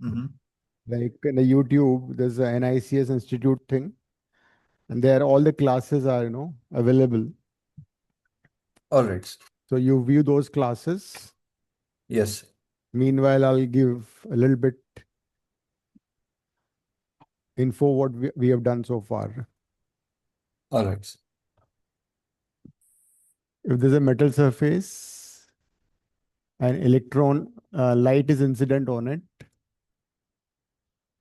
Mm-hmm. Like in the YouTube, there's a NICS Institute thing, and there all the classes are, available. All right. So you view those classes. Yes. Meanwhile, I'll give a little bit info what we have done so far. All right. If there's a metal surface, an electron light is incident on it,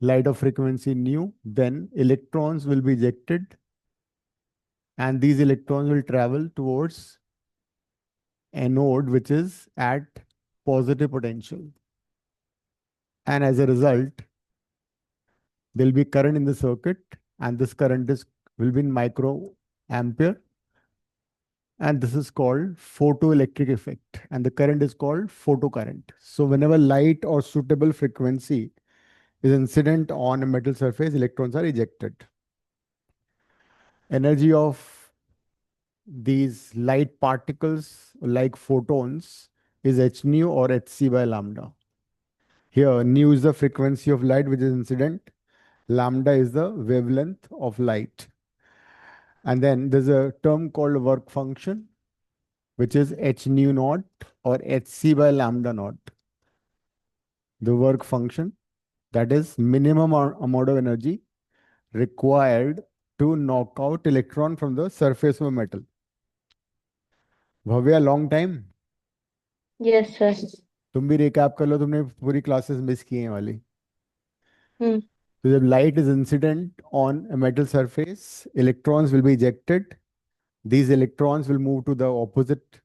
light of frequency nu, then electrons will be ejected, and these electrons will travel towards anode, which is at positive potential. And as a result, there'll be current in the circuit, and this current is will be in microampere, and this is called photoelectric effect, and the current is called photocurrent. So whenever light or suitable frequency is incident on a metal surface, electrons are ejected. Energy of these light particles, like photons, is h nu or hc by lambda. Here, nu is the frequency of light which is incident, lambda is the wavelength of light. And then there's a term called work function, which is h nu naught or hc by lambda naught. The work function, that is minimum amount of energy required to knock out electron from the surface of a metal. Bhavya long time. Yes sir. तुम भी recap कर लो, तुमने पूरी classes miss की हैं वाली. हम्म. So the light is incident on a metal surface, electrons will be ejected. These electrons will move to the opposite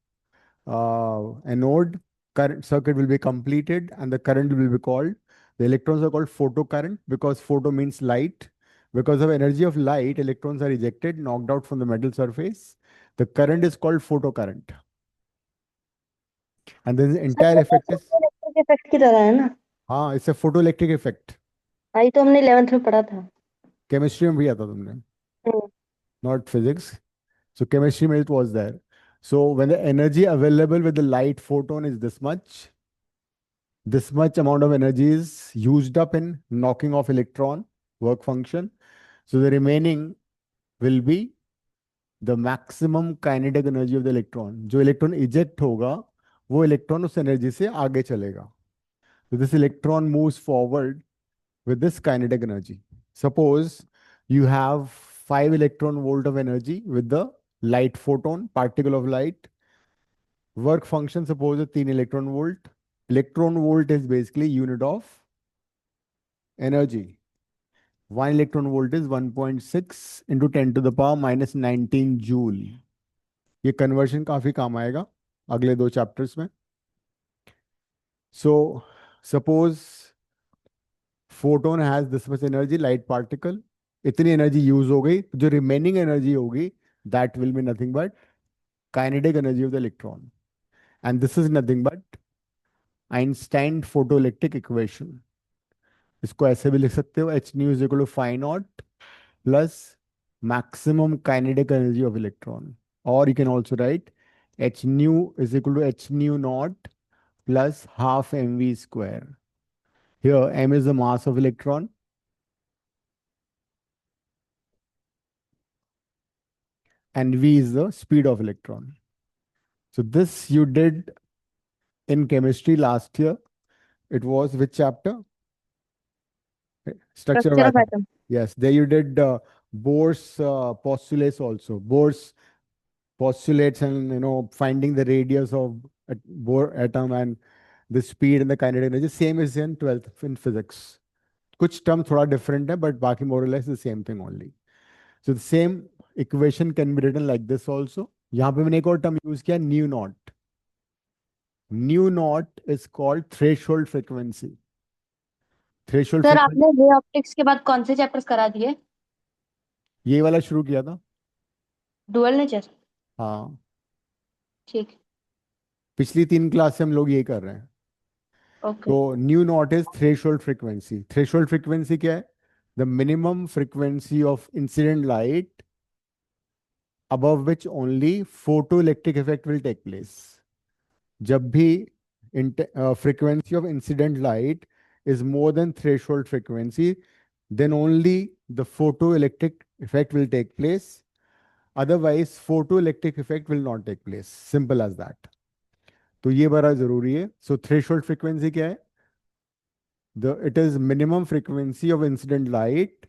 anode. Current circuit will be completed, and the current will be called. The electrons are called photocurrent because photo means light. Because of energy of light, electrons are ejected, knocked out from the metal surface. The current is called photocurrent. And then the entire effect is. Electric effect की तरह है ना. हाँ, it's a photoelectric effect. आई तो हमने 11th में पढ़ा था. केमिस्ट्री में भी आता तुमने, not physics. So chemistry में it was there. So when the energy available with the light photon is this much amount of energy is used up in knocking off electron, work function. So the remaining will be the maximum kinetic energy of the electron. जो electron eject होगा, वो electron उस energy से आगे चलेगा. So this electron moves forward with this kinetic energy. Suppose you have 5 electron volt of energy with the light photon, particle of light. Work function, suppose is 3 electron volt. Electron volt is basically unit of energy. 1 electron volt is 1.6 into 10 to the power minus 19 joule. ये conversion काफी काम आएगा अगले 2 chapters में. So suppose photon has this much energy, light particle. इतनी energy use हो गई, जो remaining energy होगी, that will be nothing but kinetic energy of the electron. And this is nothing but Einstein photoelectric equation. इसको ऐसे भी लिख सकते हो, h nu is equal to phi naught plus maximum kinetic energy of electron. Or you can also write h nu is equal to h nu naught plus half mv square. Here m is the mass of electron and v is the speed of electron. So this you did in chemistry last year. It was which chapter? Structure of atom. Yes, there you did Bohr's postulates also. Bohr's postulates and finding the radius of a Bohr atom and the speed and the kinetic energy. Same is in 12th in physics. कुछ term थोड़ा different है, but बाकी more or less the same thing only. So the same equation can be written like this also. यहाँ पे मैंने एक और term use किया, nu naught. Nu naught is called threshold frequency. Threshold sir frequency. आपने ray optics के बाद कौन से चैप्टर्स करा दिए? ये वाला शुरू किया था. Dual nature. हाँ, ठीक. पिछली 3 क्लास से हम लोग ये कर रहे हैं. ओके. तो new not is threshold frequency. Threshold frequency क्या है? The minimum frequency of incident light above which only photoelectric effect will take place. जब भी frequency of incident light is more than threshold frequency, then only the photoelectric effect will take place. Otherwise, photoelectric effect will not take place. Simple as that. तो ये बड़ा जरूरी है. So threshold frequency क्या है? It is minimum frequency of incident light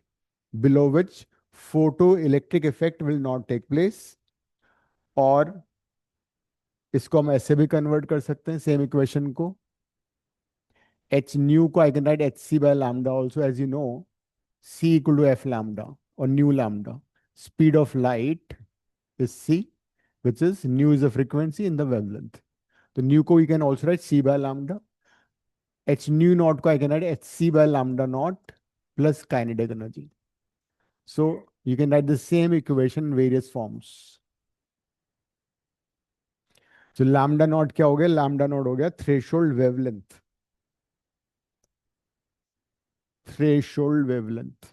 below which photoelectric effect will not take place. और इसको हम ऐसे भी कन्वर्ट कर सकते हैं सेम इक्वेशन को. H nu को I can write hc by lambda also, as you know, c equal to f lambda or nu lambda. Speed of light is c, which is nu is the frequency in the wavelength. So nu को we can also write c by lambda. H nu naught को I can write hc by lambda naught plus kinetic energy. So you can write the same equation in various forms. So lambda naught क्या हो गया? Lambda naught हो गया threshold wavelength. Threshold wavelength.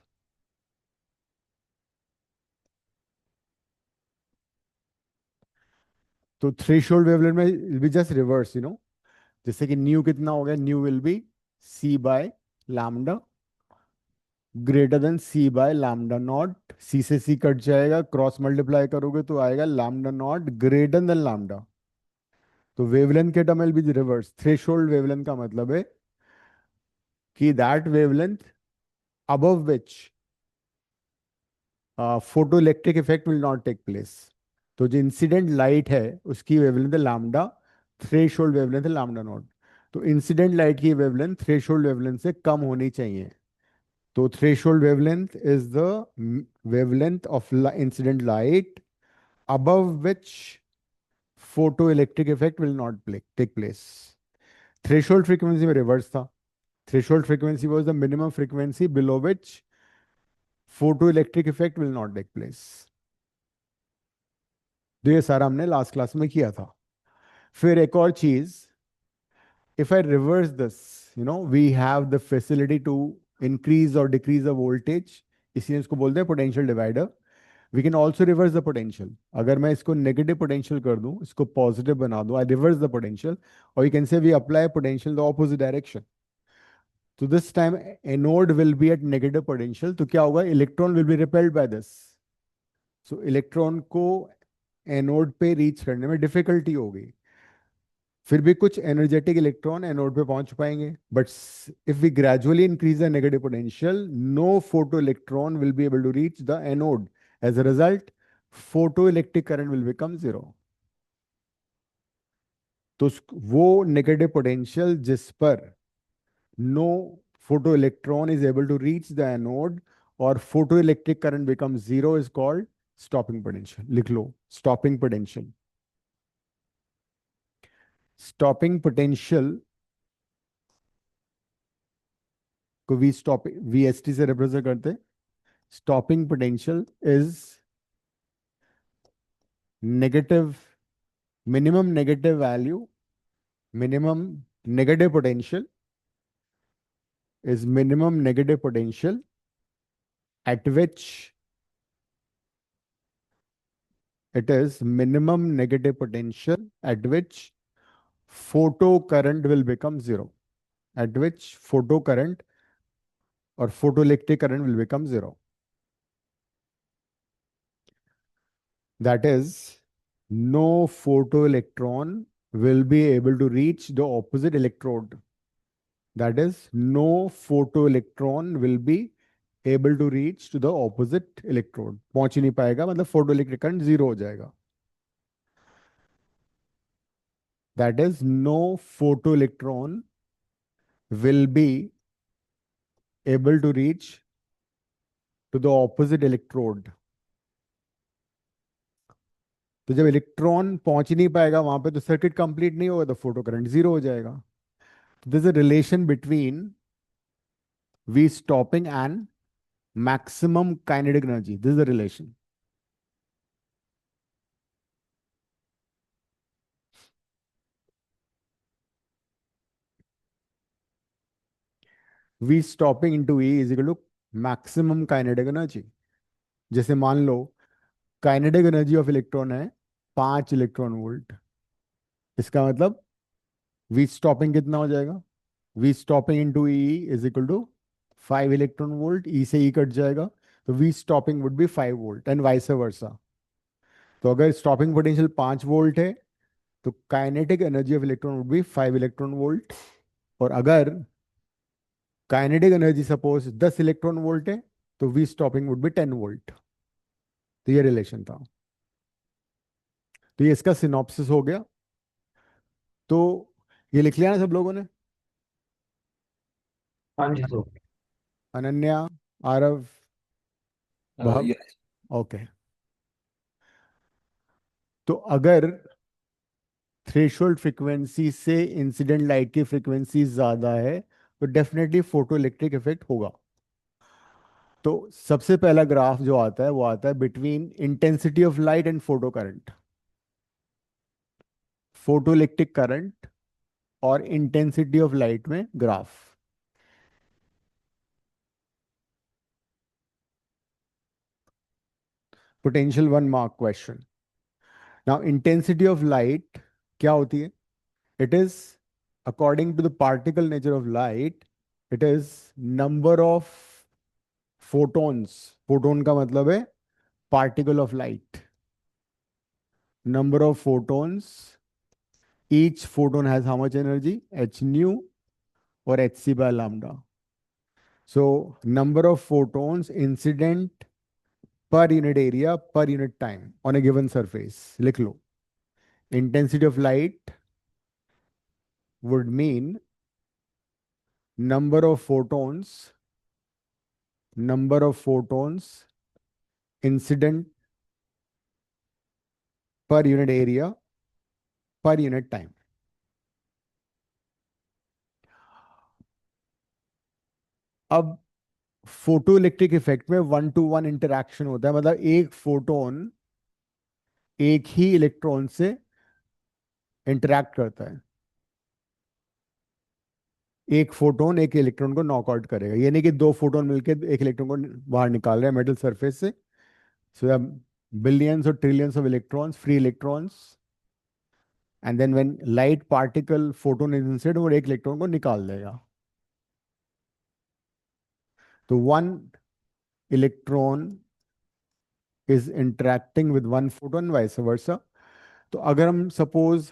तो threshold wavelength में भी just reverse, जैसे कि न्यू कितना हो गया? Nu will be c by lambda greater than c by lambda naught. C से सी कट जाएगा, क्रॉस मल्टीप्लाई करोगे तो आएगा lambda naught greater than lambda. तो वेवलेंथ के term will be reverse. Threshold wavelength का मतलब है कि that wavelength above which photoelectric effect will not take place. तो जो इंसिडेंट लाइट है उसकी वेवलेंथ है लैम्डा, थ्रेशोल्ड वेवलेंथ है लैम्डा नॉट. तो इंसिडेंट लाइट की वेवलेंथ थ्रेशोल्ड वेवलेंथ से कम होनी चाहिए. तो threshold wavelength is the wavelength of incident light above which photoelectric effect will not take place. Threshold frequency में रिवर्स था. Threshold frequency was the minimum frequency below which photoelectric effect will not take place. तो ये सारा हमने last class में किया था. फिर एक और चीज, if I reverse this, we have the facility to increase or decrease the voltage. इसलिए इसको बोलते हैं potential divider. We can also reverse the potential. अगर मैं इसको नेगेटिव पोटेंशियल कर दूं, इसको पॉजिटिव बना दूं, I reverse the potential, or you can say we apply potential the opposite direction. So this time anode will be at negative potential. तो क्या होगा? Electron will be repelled by this. So electron को anode पे reach करने में difficulty होगी. फिर भी कुछ एनर्जेटिक इलेक्ट्रॉन एनोड पे पहुंच पाएंगे. But if we gradually increase the negative potential, no photoelectron will be able to reach the anode. As a result photo electric current will become zero. तो वो negative potential जिस पर no photoelectron is able to reach the anode और photo electric current become zero is called stopping potential. लिख लो, stopping potential. Stopping potential को V S T से represent करते. Stopping potential is negative, minimum negative value, minimum negative potential is minimum negative potential at which it is minimum negative potential at which photo current will become zero, at which photo current or photoelectric current will become zero. That is, no photoelectron will be able to reach the opposite electrode. That is, no photoelectron will be able to reach to the opposite electrode. पहुंच ही नहीं पाएगा, मतलब photoelectric current zero हो जाएगा. That is, no photoelectron will be able to reach to the opposite electrode. तो जब electron पहुंच ही नहीं पाएगा वहां पे, तो सर्किट कंप्लीट नहीं होगा, तो फोटो करंट जीरो हो जाएगा. This is a relation between V stopping and maximum kinetic energy. This is the relation. V stopping into E is equal to maximum kinetic energy. जैसे मान लो काइनेटिक एनर्जी ऑफ इलेक्ट्रॉन है 5 electron volt. इसका मतलब V stopping कितना हो जाएगा? V stopping into e is equal to 5 electron volt, e से e cut जाएगा, तो V stopping would be 5 volt and vice versa. तो अगर स्टॉपिंग पोटेंशियल 5 वोल्ट है तो kinetic energy of electron would be 5 electron volt. और अगर kinetic energy suppose 10 electron volt है तो V stopping would be 10 volt. तो ये रिलेशन था। तो ये इसका सिनॉप्सिस हो गया। तो ये लिख लिया ना सब लोगों ने? हाँ जी सर। अनन्या, आरव, भाव, Yes. ओके। तो अगर थ्रेशोल्ड फ्रीक्वेंसी से इंसिडेंट लाइट की फ्रीक्वेंसी ज्यादा है तो डेफिनेटली फोटो इलेक्ट्रिक इफेक्ट होगा। तो सबसे पहला ग्राफ जो आता है वो आता है between intensity of light and photo current, photo electric current और इंटेंसिटी ऑफ लाइट में graph. Potential 1 mark question. Now intensity of light क्या होती है? It is according to the particle nature of light, it is number of photons. Photon का मतलब है particle of light, number of photons, each photon has how much energy? H nu or hc by lambda. So number of photons incident per unit area per unit time on a given surface. लिख लो, intensity of light would mean number of photons, number of photons incident per unit area per unit time. अब photo electric effect में 1 to 1 interaction होता है, मतलब एक photon एक ही electron से interact करता है। एक फोटोन एक इलेक्ट्रॉन को नॉकआउट करेगा, ये नहीं कि दो फोटोन मिलकर एक इलेक्ट्रॉन को बाहर निकाल रहे हैं मेटल सरफेस से। सो बिलियंस और trillions of electrons, free electrons, and then when light particle photon is incident वो एक इलेक्ट्रॉन को निकाल देगा। तो 1 electron is interacting with 1 photon, vice versa. तो अगर हम सपोज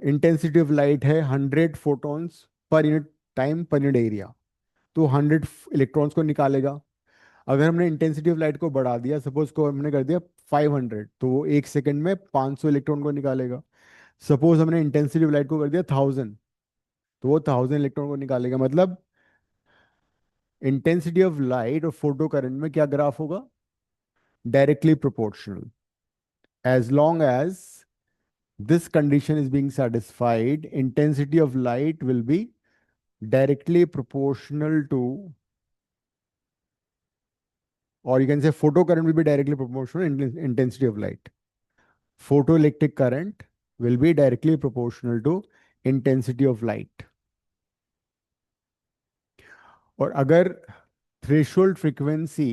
इंटेंसिटी ऑफ लाइट है 100 फोटॉन्स पर यूनिट टाइम पर यूनिट एरिया, तो 100 इलेक्ट्रॉन्स को निकालेगा। अगर हमने इंटेंसिटी ऑफ लाइट को बढ़ा दिया, सपोज को हमने कर दिया 500, तो वो 1 सेकंड में 500 इलेक्ट्रॉन को निकालेगा। सपोज हमने इंटेंसिटी ऑफ लाइट को कर दिया 1000, तो वो 1000 इलेक्ट्रॉन को निकालेगा। मतलब इंटेंसिटी ऑफ लाइट और फोटो करंट में क्या ग्राफ होगा? Directly proportional. As long as this condition is being satisfied, intensity of light will be directly proportional to, or you can say photocurrent will be directly proportional to intensity of light. Photoelectric current will be directly proportional to intensity of light. और अगर threshold frequency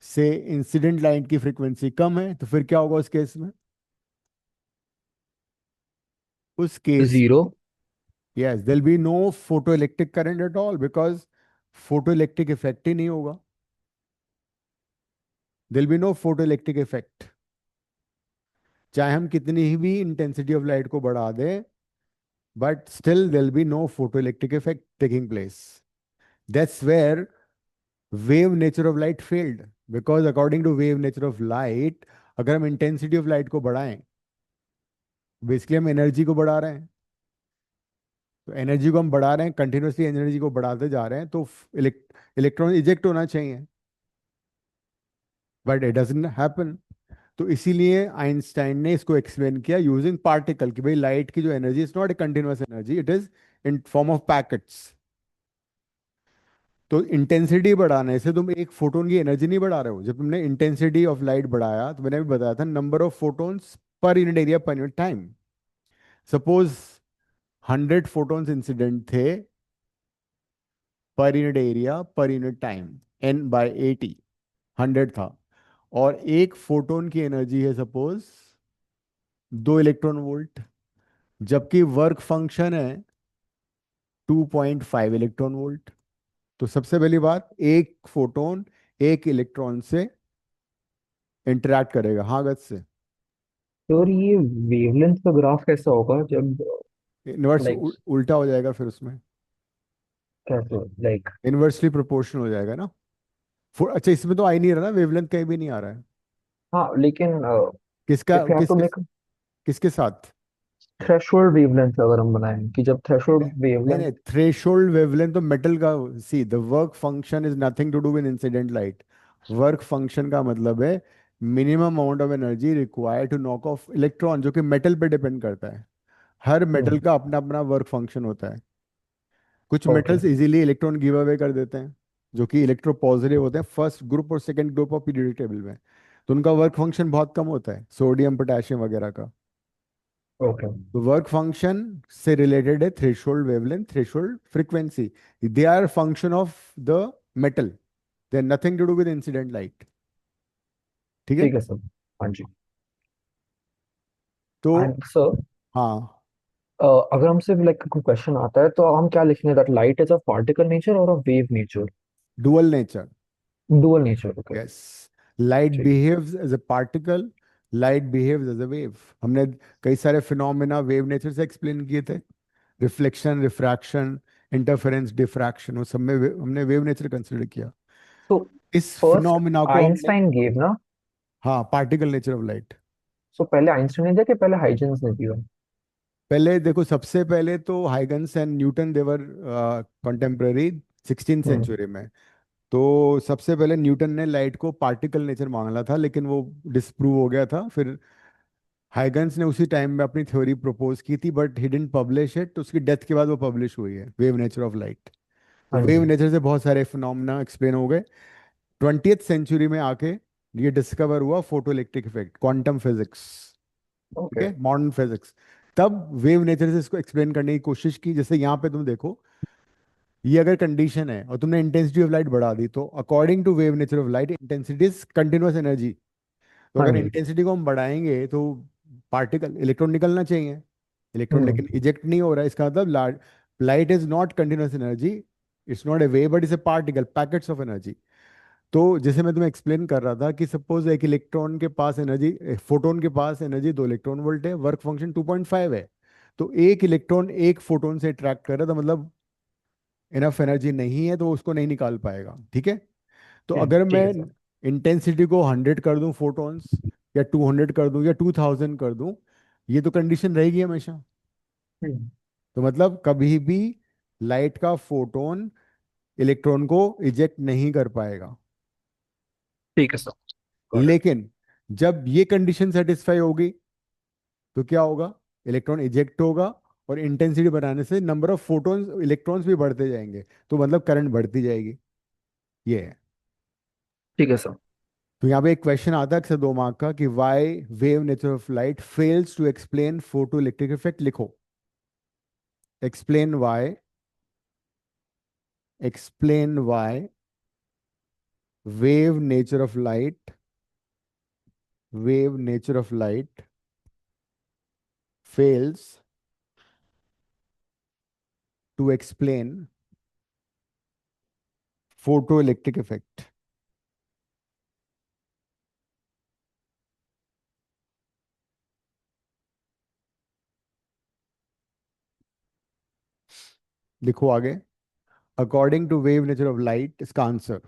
से incident light की frequency कम है तो फिर क्या होगा उस केस में? उस case zero. yes, there'll be no photoelectric current at all because photoelectric effect ही नहीं होगा। there'll be no photoelectric effect, चाहे हम कितनी ही भी इंटेंसिटी ऑफ लाइट को बढ़ा दें, but still there'll be no photoelectric effect taking place. That's where wave nature of light failed, because according to wave nature of light, अगर हम intensity of light को बढ़ाएं, बेसिकली हम एनर्जी को बढ़ा रहे हैं। तो एनर्जी को हम बढ़ा रहे हैं, कंटिन्यूसली एनर्जी को बढ़ाते जा रहे हैं, तो इलेक्ट्रॉन इजेक्ट होना चाहिए, बट इट डजंट हैपन। तो इसीलिए आइंस्टाइन ने इसको एक्सप्लेन किया यूजिंग पार्टिकल, कि भाई लाइट की जो energy is not a continuous energy, it is in form of packets. तो इंटेंसिटी बढ़ाने से तुम एक फोटोन की एनर्जी नहीं बढ़ा रहे हो। जब तुमने इंटेंसिटी ऑफ लाइट बढ़ाया तो मैंने भी बताया था number of photons per unit area per unit time. Suppose 100 photons incident थे per unit area per unit time, n/80, 100 था, और एक फोटोन की एनर्जी है सपोज 2 इलेक्ट्रॉन वोल्ट, जबकि वर्क फंक्शन है 2.5 इलेक्ट्रॉन वोल्ट। तो सबसे पहली बात, एक फोटोन एक इलेक्ट्रॉन से इंटरेक्ट करेगा, हाँ गज से। तो और ये वेवलेंथ का ग्राफ कैसा होगा जब इनवर्स लाइक उल्टा हो जाएगा फिर उसमें, कैसे लाइक? इनवर्सली प्रोपोर्शनल हो जाएगा ना। अच्छा, इसमें तो आ ही नहीं रहा ना, वेवलेंथ कहीं भी नहीं आ रहा है। हाँ लेकिन किसका इफ यू हैव टू किसके मेक किसके साथ? थ्रेशोल्ड वेवलेंथ अगर हम बनाएं कि जब थ्रेशोल्ड नहीं वेवलेंथ। नहीं, थ्रेशोल्ड वेवलेंथ तो मेटल का, see the work function is nothing to do with incident light. Work function का मतलब है minimum amount of energy required to knock off electron, जो कि मेटल पे डिपेंड करता है। हर मेटल का अपना अपना वर्क फंक्शन होता है। कुछ okay. Metals easily electron give away कर देते हैं, जो कि इलेक्ट्रो पॉजिटिव होते हैं फर्स्ट ग्रुप और second group of periodic table में। तो उनका वर्क फंक्शन बहुत कम होता है, सोडियम पोटेशियम वगैरह का। ओके। तो वर्क फंक्शन से रिलेटेड है threshold wavelength, threshold frequency. They are function of the metal, they are nothing to do with incident light. ठीक है। ठीक है सर। हाँ जी। तो एंड सर, हाँ, अगर हमसे लाइक कोई क्वेश्चन आता है तो हम क्या लिखेंगे? That light is a particle nature और a wave nature? Dual nature. Dual nature, okay. Yes, light ठीक। Behaves as a particle, light behaves as a wave. हमने कई सारे फिनोमेना वेव नेचर से एक्सप्लेन किए थे, रिफ्लेक्शन, रिफ्रैक्शन, इंटरफेरेंस, डिफ्रैक्शन, वो सब में हमने वेव नेचर कंसिडर किया। तो इस फर्स्ट फिनोमेना को हमने, आइंस्टाइन गेव ना? हाँ, पार्टिकल नेचर ऑफ लाइट। सो पहले आइंस्टाइन ने दिया कि पहले हाइजेंस ने दिया? पहले देखो, सबसे पहले तो Huygens and Newton they were contemporary 16 hmm. Century में। तो सबसे पहले न्यूटन ने लाइट को पार्टिकल नेचर माना था, लेकिन वो डिस्प्रूव हो गया था। फिर हाइगन्स ने उसी टाइम में अपनी थ्योरी प्रपोज की थी, but he didn't publish it. तो उसकी डेथ के बाद वो पब्लिश हुई है, वेव नेचर ऑफ लाइट। तो हाँ वेव जी। नेचर से बहुत सारे फिनोमेना एक्सप्लेन हो गए। 20th सेंचुरी में आके ये डिस्कवर हुआ photo electric effect, quantum physics. ठीक ओके। है, मॉडर्न फिजिक्स। तब वेव नेचर से इसको एक्सप्लेन करने की कोशिश की। जैसे यहाँ पे तुम देखो, ये अगर कंडीशन है और तुमने इंटेंसिटी ऑफ लाइट बढ़ा दी, तो according to wave nature of light, intensity is continuous energy. तो हाँ अगर जी। इंटेंसिटी को हम बढ़ाएंगे तो पार्टिकल, इलेक्ट्रॉन निकलना चाहिए। इलेक्ट्रॉन हम्म। लेकिन इजेक्ट नहीं हो रहा है, इसका मतलब light is not continuous energy, it's not a wave but is a particle, packets of energy. तो जैसे मैं तुम्हें एक्सप्लेन कर रहा था कि सपोज एक इलेक्ट्रॉन के पास एनर्जी, फोटोन के पास एनर्जी 2 इलेक्ट्रॉन वोल्ट है, वर्क फंक्शन 2.5 है। तो एक इलेक्ट्रॉन एक फोटोन से अट्रैक्ट कर रहा था, मतलब इनफ एनर्जी नहीं है, तो वो उसको नहीं निकाल पाएगा। ठीक है। तो अगर ठीक मैं है सर। इंटेंसिटी को 100 कर दूं फोटॉन्स, या 200 कर दूं, या 2000 कर दूं, ये तो कंडीशन रहेगी हमेशा। हम्म। तो मतलब कभी भी लाइट का फोटोन इलेक्ट्रॉन को इजेक्ट नहीं कर पाएगा। ठीक है सर। Got it. लेकिन जब ये कंडीशन सेटिस्फाई होगी, तो क्या होगा? इलेक्ट्रॉन इजेक्ट होगा, और इंटेंसिटी बढ़ाने से नंबर ऑफ फोटॉन्स, इलेक्ट्रॉन्स भी बढ़ते जाएंगे, तो मतलब करंट बढ़ती जाएगी। ये है। ठीक है सर। तो यहाँ पे एक क्वेश्चन आता है अक्सर 2 मार्क का, कि why wave nature of light fails to explain photo electric effect. लिखो, explain why wave nature of light, wave nature of light fails to explain photo electric effect. लिखो आगे, according to wave nature of light, इसका answer,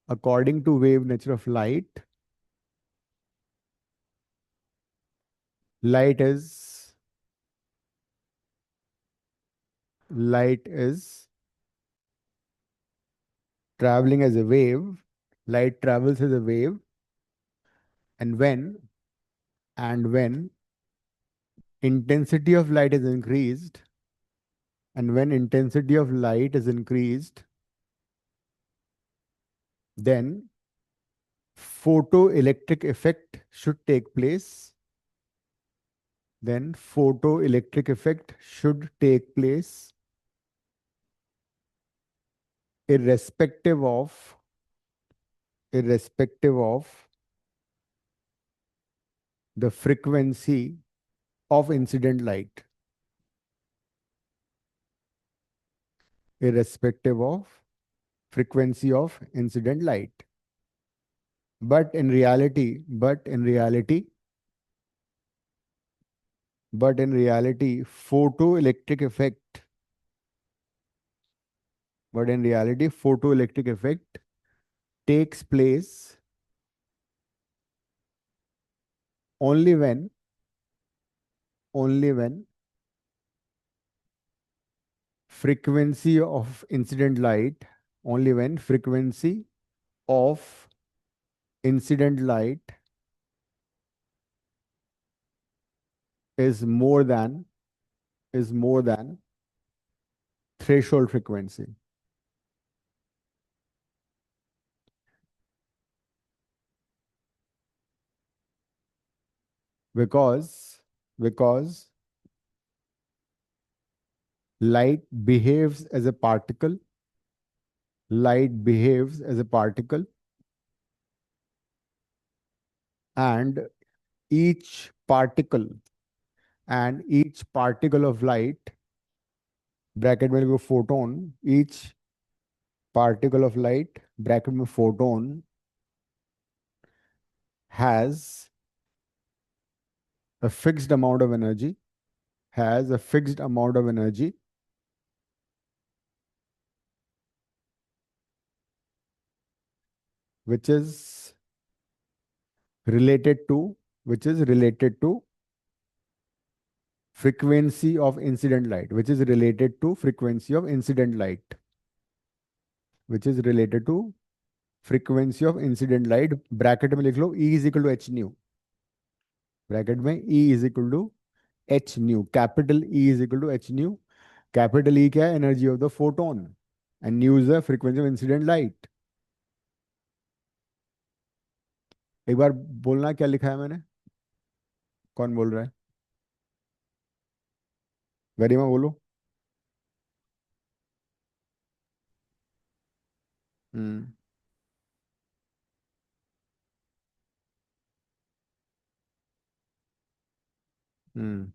according to wave nature of light, light is light is traveling as a wave, light travels as a wave, and when intensity of light is increased, and when intensity of light is increased, then photoelectric effect should take place. Then photoelectric effect should take place irrespective of irrespective of the frequency of incident light. irrespective of frequency of incident light. But in reality, photoelectric effect, takes place only when frequency of incident light, only when frequency of incident light is more than threshold frequency. Because light behaves as a particle, and each particle of light, bracket में लिखो photon, each particle of light, bracket में photon, has a fixed amount of energy, which is related to frequency of incident light, bracket में लिख लो E is equal to h nu, capital E is equal to h nu. Capital E क्या है? Energy of the photon, and new is the frequency of incident light. एक बार बोलना क्या लिखा है मैंने, कौन बोल रहा है? गरिमा बोलो. हम्म. हम्म.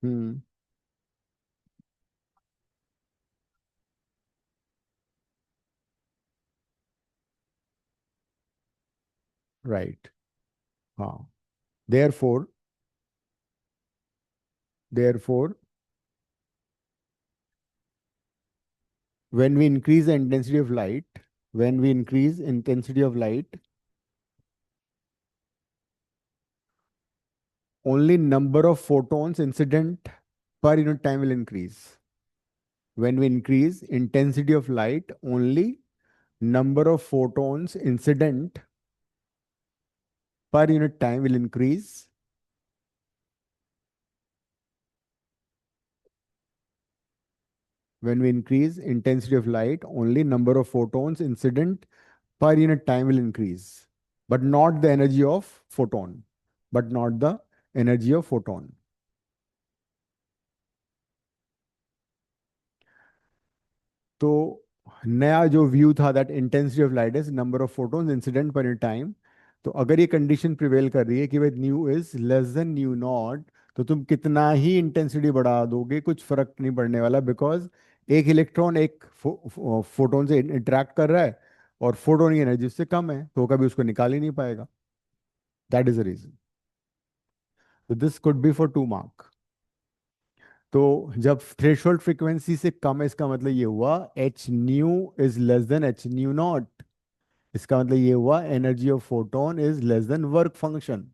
हम्म. राइट. हाँ. therefore when we increase the intensity of light, only number of photons incident per unit time will increase. When we increase intensity of light, only number of photons incident per unit time will increase. When we increase intensity of light, only number of photons incident per unit time will increase, but not the energy of photon. तो नया जो view था, that intensity of light is number of photons incident पर in time. तो अगर ये condition prevail कर रही है कि भाई new is less than nu not, तो तुम कितना ही इंटेंसिटी बढ़ा दोगे कुछ फर्क नहीं पड़ने वाला, बिकॉज एक इलेक्ट्रॉन एक फोटोन से इंटरेक्ट कर रहा है और फोटोन की एनर्जी उससे कम है, तो कभी उसको निकाल ही नहीं पाएगा. That is the reason. तो this could be for 2 mark. तो जब थ्रेशोल्ड फ्रीक्वेंसी से कम है, इसका मतलब ये हुआ H nu is less than H new not. इसका मतलब ये हुआ energy of photon is less than work function.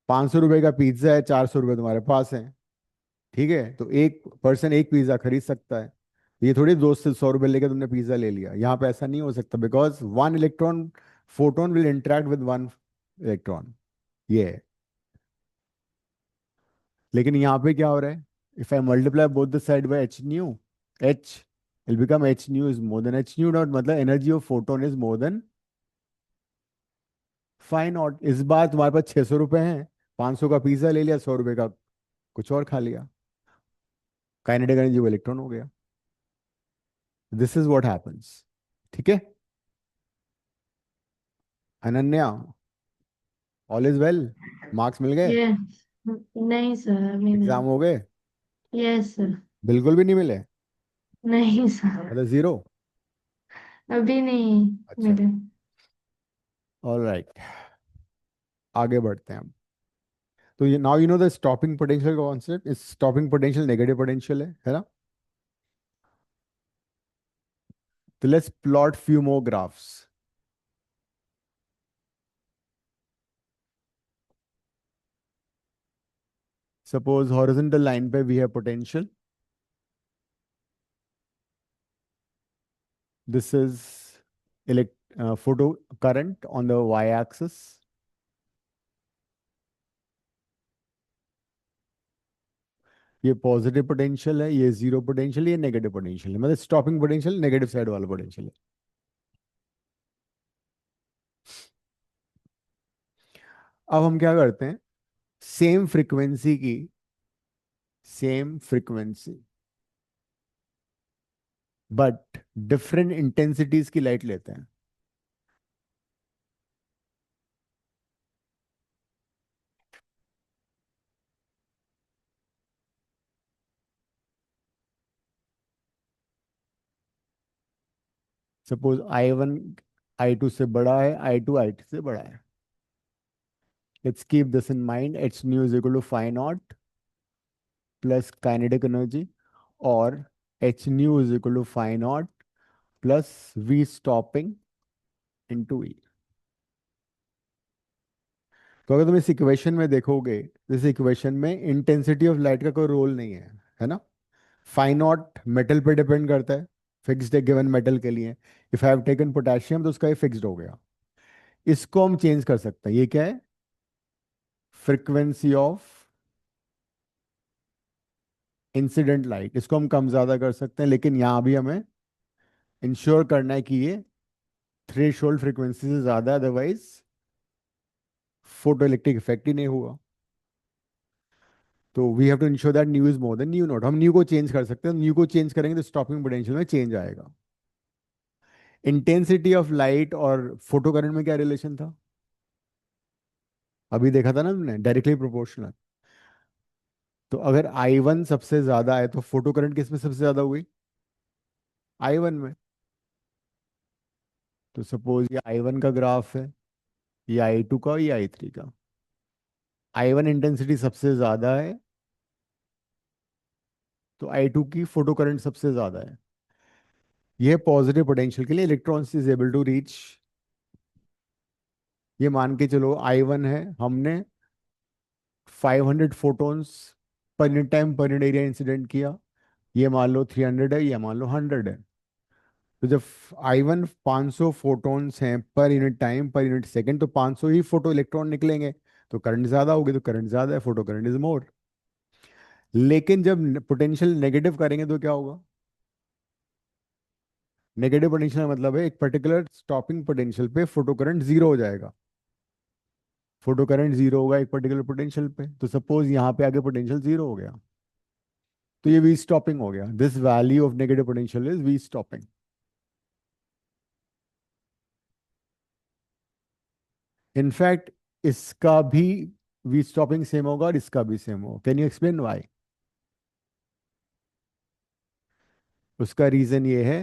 500 रुपए का पिज्जा है, 400 रुपए तुम्हारे पास है, ठीक है, तो एक पर्सन एक पिज्जा खरीद सकता है. ये थोड़ी दोस्त से 100 रुपए लेके तुमने पिज्जा ले लिया. यहाँ पे ऐसा नहीं हो सकता, because one electron photon will interact with one electron. ये है. लेकिन यहाँ पे क्या हो रहा है, if I multiply both the side by H new, H will become h nu is more than h nu dot, मतलब energy of photon is more then five not. इस बार तुम्हारे पास 600 रुपए हैं, 500 का पिज्जा ले लिया, 100 रुपए का कुछ और खा लिया, काइनेटिक एनर्जी वो इलेक्ट्रॉन हो गया. This is what happens. ठीक है. Ananya, all is well? Marks मिल गए? यस। नहीं सर, अभी नहीं। एग्जाम हो गए? Yes sir. बिल्कुल भी नहीं मिले? नहीं सर, मतलब जीरो? अभी नहीं अच्छा, मिले। ऑल राइट, आगे बढ़ते हैं हम। तो ये now you know the stopping potential concept. इस स्टॉपिंग पोटेंशियल नेगेटिव पोटेंशियल है ना? तो let's plot few more graphs. Suppose horizontal line पे we have potential, this is elect photo current on the y axis. ये positive potential है, ये zero potential, ये negative potential है, मतलब स्टॉपिंग पोटेंशियल नेगेटिव साइड वाला पोटेंशियल है। अब हम क्या करते हैं, सेम फ्रीक्वेंसी की, same frequency but different intensities की लाइट लेते हैं। सपोज I1 I2 से बड़ा है, I2 I2 से बड़ा है। Let's keep this in mind, H nu is equal to phi naught plus kinetic energy, और H nu is equal to phi naught plus V stopping into E. तो अगर तुम इस इक्वेशन में देखोगे, इस इक्वेशन में इंटेंसिटी ऑफ लाइट का कोई रोल नहीं है ना? फाई नॉट मेटल पे डिपेंड करता है, फिक्स्ड है गिवन मेटल के लिए। If I have taken potassium तो उसका ये फिक्स्ड हो गया। इसको हम चेंज कर सकते हैं, ये क्या है, फ्रीक्वेंसी ऑफ इंसिडेंट लाइट। इसको हम कम ज्यादा कर सकते हैं, लेकिन यहां भी हमें इंश्योर करना है कि ये थ्रेशोल्ड फ्रीक्वेंसी से ज्यादा है, अदरवाइज फोटो इलेक्ट्रिक इफेक्ट ही नहीं हुआ। तो we have to ensure that nu is more than nu naught. हम न्यू को चेंज कर सकते हैं, न्यू को चेंज करेंगे तो स्टॉपिंग पोटेंशियल में चेंज आएगा। इंटेंसिटी ऑफ लाइट और फोटो करंट में क्या रिलेशन था, अभी देखा था ना हमने, डायरेक्टली प्रोपोर्शनल। तो अगर I1 सबसे ज्यादा है तो फोटो करंट किस में सबसे ज्यादा हुई, I1 में। तो सपोज ये I1 का ग्राफ है, ये I2 का, ये I3 का। I1 इंटेंसिटी सबसे ज्यादा है, तो I2 की फोटो करंट सबसे ज्यादा है। यह पॉजिटिव पोटेंशियल के लिए electrons is able to reach. ये मान के चलो I1 है, हमने 500 फोटॉन्स पर यूनिट टाइम पर यूनिट एरिया इंसिडेंट किया। ये मान लो 300 है, ये मान लो 100 है। तो जब I1 500 फोटॉन्स हैं पर unit time per unit second, तो 500 ही फोटो इलेक्ट्रॉन निकलेंगे। तो करंट ज्यादा होगी, तो करंट ज्यादा है, फोटो करंट इज मोर। लेकिन जब पोटेंशियल नेगेटिव करेंगे तो क्या होगा, नेगेटिव पोटेंशियल का मतलब है एक पर्टिकुलर स्टॉपिंग पोटेंशियल पे फोटो करंट जीरो हो जाएगा। फोटो करंट जीरो होगा एक पर्टिकुलर पोटेंशियल पे, तो सपोज यहाँ पे आगे पोटेंशियल जीरो हो गया, तो ये वी स्टॉपिंग हो गया। This value of negative potential is V stopping. In fact इसका भी वी स्टॉपिंग सेम होगा और इसका भी सेम होगा। Can you explain why? उसका रीजन ये है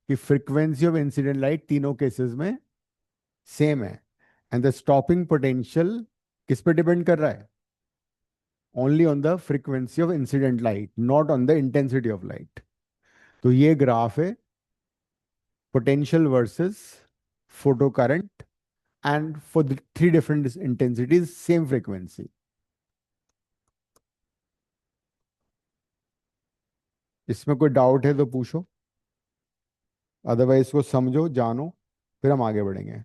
कि फ्रीक्वेंसी ऑफ इंसिडेंट लाइट तीनों केसेस में सेम है, एंड द स्टॉपिंग पोटेंशियल किस पे डिपेंड कर रहा है, only on the frequency of incident light, not on the intensity of light. तो ये ग्राफ है potential versus photo current, and for the three different intensities same frequency. इसमें कोई डाउट है तो पूछो, अदरवाइज इसको समझो जानो, फिर हम आगे बढ़ेंगे।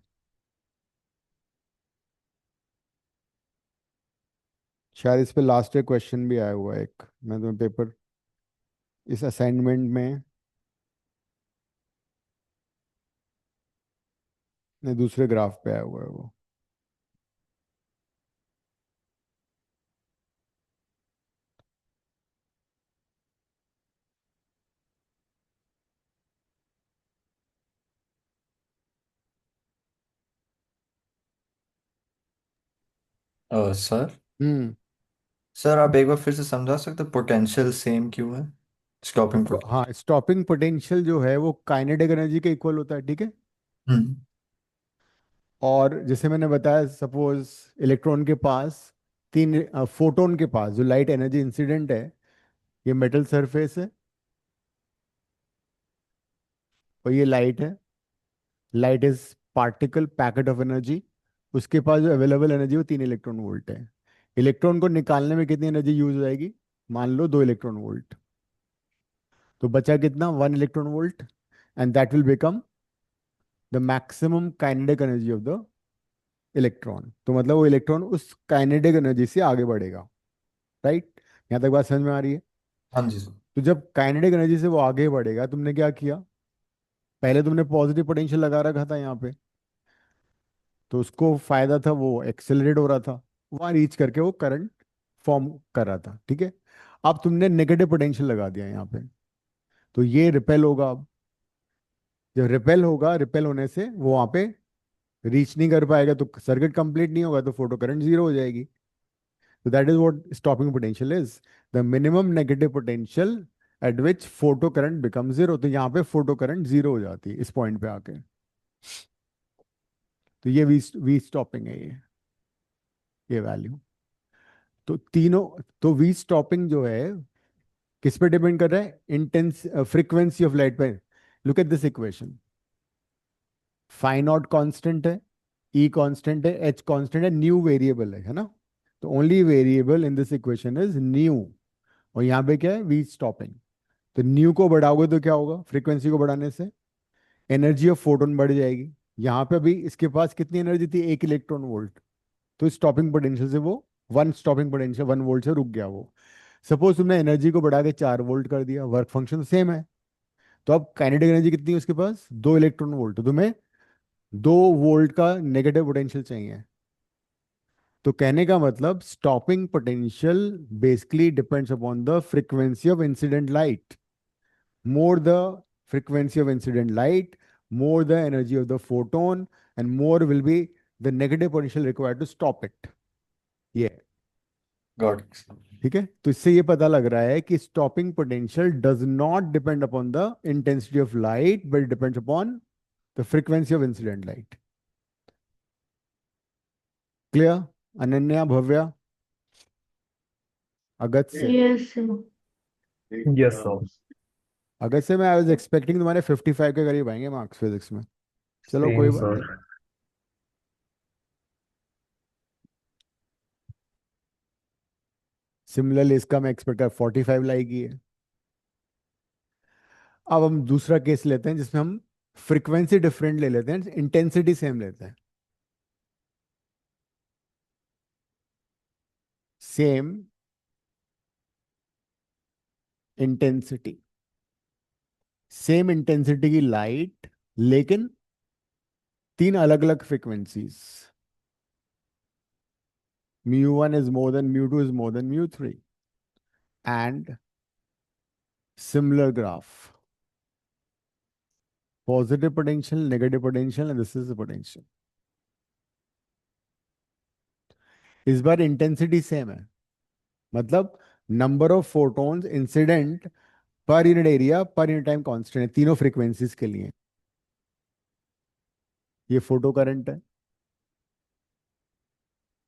शायद इस पे लास्ट ईयर क्वेश्चन भी आया हुआ है एक, मैं तुम्हें पेपर इस असाइनमेंट में, नहीं दूसरे ग्राफ पे आया हुआ है वो। सर हम्म सर आप एक बार फिर से समझा सकते पोटेंशियल सेम क्यों है? स्टॉपिंग हाँ, स्टॉपिंग पोटेंशियल जो है वो काइनेटिक एनर्जी के इक्वल होता है, ठीक है। हम्म। और जैसे मैंने बताया, सपोज इलेक्ट्रॉन के पास तीन, फोटोन के पास जो लाइट एनर्जी इंसिडेंट है, ये मेटल सरफेस है और ये लाइट है। Light is particle packet of energy. उसके पास जो अवेलेबल एनर्जी वो 3 इलेक्ट्रॉन वोल्ट है। इलेक्ट्रॉन को निकालने में कितनी एनर्जी यूज हो जाएगी? मान लो 2 इलेक्ट्रॉन वोल्ट। तो बचा कितना? 1 electron volt. And that will become the maximum kinetic energy of the electron. तो मतलब वो इलेक्ट्रॉन उस काइनेटिक एनर्जी से आगे बढ़ेगा। राइट? यहाँ तक बात समझ में आ रही है? हाँ जी सर। तो जब काइनेटिक एनर्जी से वो आगे बढ़ेगा, तुमने क्या किया? पहले तुमने पॉजिटिव पोटेंशियल लगा रखा था यहाँ पे, तो उसको फायदा था, वो एक्सेलरेट हो रहा था, वहां रीच करके वो करंट फॉर्म कर रहा था, ठीक है। अब तुमने नेगेटिव पोटेंशियल लगा दिया यहाँ पे, तो ये रिपेल होगा। अब जब रिपेल होगा, रिपेल होने से वो वहां पे रीच नहीं कर पाएगा, तो सर्किट कंप्लीट नहीं होगा, तो फोटो करंट जीरो हो जाएगी। तो that is what stopping potential is, the minimum negative potential at which photo current become zero. तो यहाँ पे फोटो करंट जीरो हो जाती है इस पॉइंट पे आके। तो ये वी स्टॉपिंग है, ये वैल्यू। तो तीनों, तो वी स्टॉपिंग जो है किस पे डिपेंड कर रहा है? इंटेंस फ्रीक्वेंसी ऑफ लाइट पे। Look at this equation. Phi naught constant है, ई कांस्टेंट है, एच कांस्टेंट है, न्यू वेरिएबल है ना। तो only variable in this equation is nu. और यहाँ पे क्या है? V stopping. तो न्यू को बढ़ाओगे तो क्या होगा? फ्रीक्वेंसी को बढ़ाने से एनर्जी ऑफ फोटोन बढ़ जाएगी। यहाँ पे अभी इसके पास कितनी एनर्जी थी? 1 इलेक्ट्रॉन वोल्ट। तो स्टॉपिंग पोटेंशियल से वो, वन स्टॉपिंग पोटेंशियल 1 वोल्ट से रुक गया वो। सपोज तुमने एनर्जी को बढ़ा के 4 वोल्ट कर दिया, वर्क फंक्शन सेम है। तो अब काइनेटिक एनर्जी कितनी है उसके पास? 2 इलेक्ट्रॉन वोल्ट। तो तुम्हें 2 वोल्ट का नेगेटिव पोटेंशियल चाहिए। तो कहने का मतलब stopping potential basically depends upon the frequency of incident light. More the frequency of incident light, more the energy of the photon, and more will be the negative potential required to stop it. ये, got it. ठीक है। तो इससे ये पता लग रहा है कि stopping potential does not depend upon the intensity of light, but depends upon the frequency of incident light. Clear? Ananya, Bhavya, Agatya? Yes sir. Yes sir. Agatya मैं आई वाज एक्सपेक्टिंग तुम्हारे 55 के करीब आएंगे मार्क्स फिजिक्स में। चलो कोई सेम बात नहीं। सर। सिमिलरली इसका मैं एक्सपेक्ट कर 45 लाएगी है। अब हम दूसरा केस लेते हैं जिसमें हम फ्रीक्वेंसी डिफरेंट ले लेते हैं, इंटेंसिटी सेम लेते हैं। सेम इंटेंसिटी, सेम इंटेंसिटी की लाइट, लेकिन 3 अलग अलग frequencies. μ1 is more than μ2 is more than μ3, and similar graph, positive potential, negative potential, and this is the potential। इस बार इंटेंसिटी सेम है, मतलब नंबर ऑफ फोटॉन्स इंसिडेंट पर unit area per unit time constant है तीनों frequencies के लिए। ये photo current है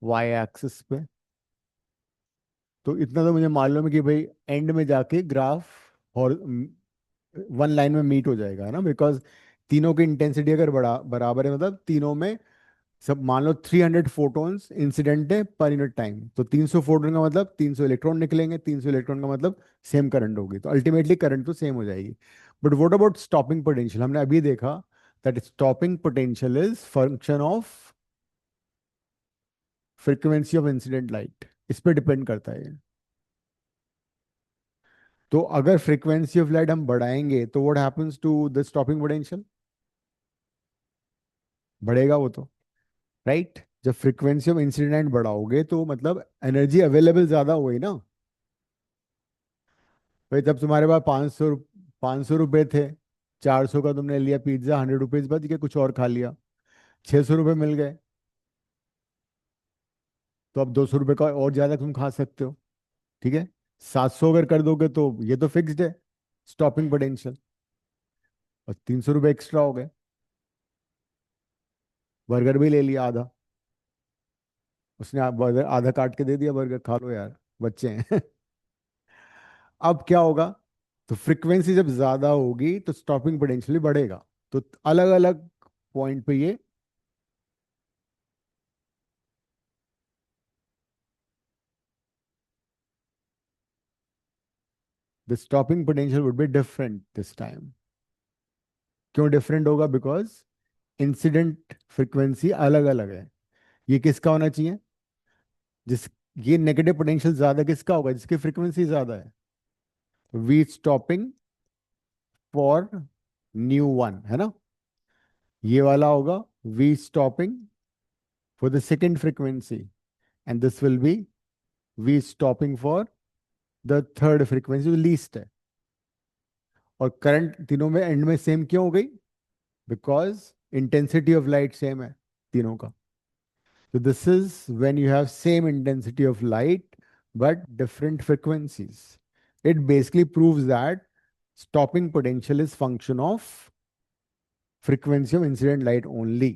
वाई एक्सिस पे। तो इतना तो मुझे मालूम है कि भाई एंड में जाके ग्राफ और वन लाइन में मीट हो जाएगा, है ना, बिकॉज तीनों की इंटेंसिटी अगर बड़ा बराबर है, मतलब तीनों में सब मान लो 300 फोटॉन्स इंसिडेंट है पर यूनिट टाइम, तो 300 फोटोन का मतलब 300 इलेक्ट्रॉन निकलेंगे, 300 इलेक्ट्रॉन का मतलब सेम करंट होगी, तो अल्टीमेटली करंट तो सेम हो जाएगी। But what about stopping potential? हमने अभी देखा that stopping potential is function of frequency of incident light, इस पे डिपेंड करता है ये। तो अगर फ्रीक्वेंसी ऑफ लाइट हम बढ़ाएंगे तो what happens to the stopping potential? बढ़ेगा वो तो, राइट। जब फ्रीक्वेंसी ऑफ इंसिडेंट बढ़ाओगे तो मतलब एनर्जी अवेलेबल ज्यादा हुई ना। भाई तब तुम्हारे पास 500 रुपए थे, 400 का तुमने लिया पिज्जा, 100 रुपीज बच गए, कुछ और खा लिया, 600 रुपये मिल गए। तो अब 200 रुपये का और ज्यादा तुम खा सकते हो, ठीक है। 700 अगर कर दोगे तो ये तो फिक्स्ड है स्टॉपिंग पोटेंशियल, और 300 रुपये एक्स्ट्रा हो गए। बर्गर भी ले लिया आधा, उसने बर्गर आधा काट के दे दिया, बर्गर खा लो यार, बच्चे हैं। अब क्या होगा, तो फ्रीक्वेंसी जब ज्यादा होगी तो स्टॉपिंग पोटेंशियल बढ़ेगा। तो अलग अलग पॉइंट पे ये the stopping potential would be different this time. क्यों डिफरेंट होगा? बिकॉज इंसिडेंट फ्रीक्वेंसी अलग अलग है। ये किसका होना चाहिए? जिस ये नेगेटिव पोटेंशियल ज्यादा किसका होगा? जिसकी फ्रीक्वेंसी ज्यादा है। V stopping for nu one, है ना? ये वाला होगा V stopping for the second frequency, and this will be V stopping for the third frequency जो लीस्ट है। और करंट तीनों में एंड में सेम क्यों हो गई? Because intensity of light same है तीनों का। So this is when you have same intensity of light but different frequencies. It basically proves that stopping potential is function of frequency of incident light only.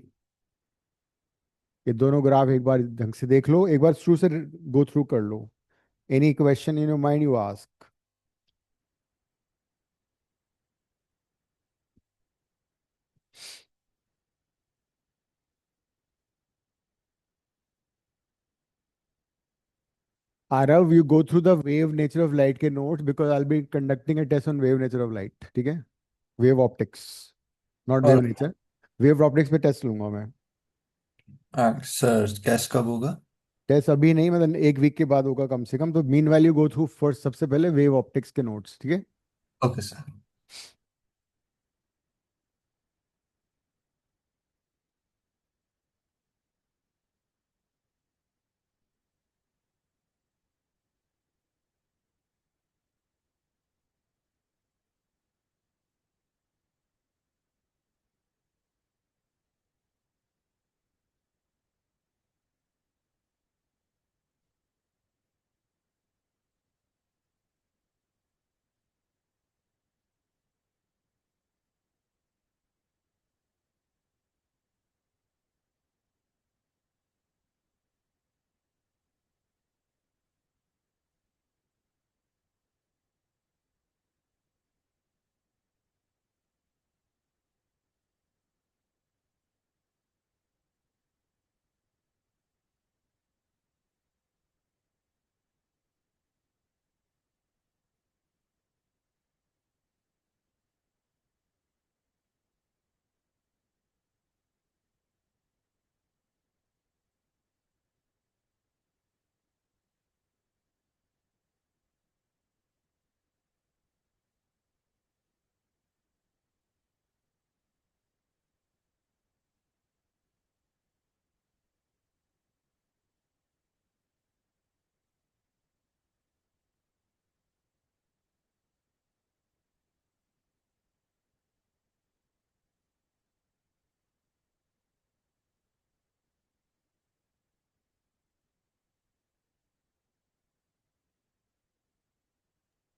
ये दोनों graph एक बार ढंग से देख लो, एक बार शुरू से गो थ्रू कर लो। Any question in your mind you ask. Arav, you go through the wave nature of light के notes because I'll be conducting a test on wave nature of light, ठीक है? Wave optics, not wave और nature. Wave optics पे test लूंगा मैं। Sir cash कब होगा? Test अभी नहीं, मतलब 1 वीक के बाद होगा कम से कम। तो mean value go through first, सबसे पहले वेव ऑप्टिक्स के नोट्स, ठीक है। Okay sir.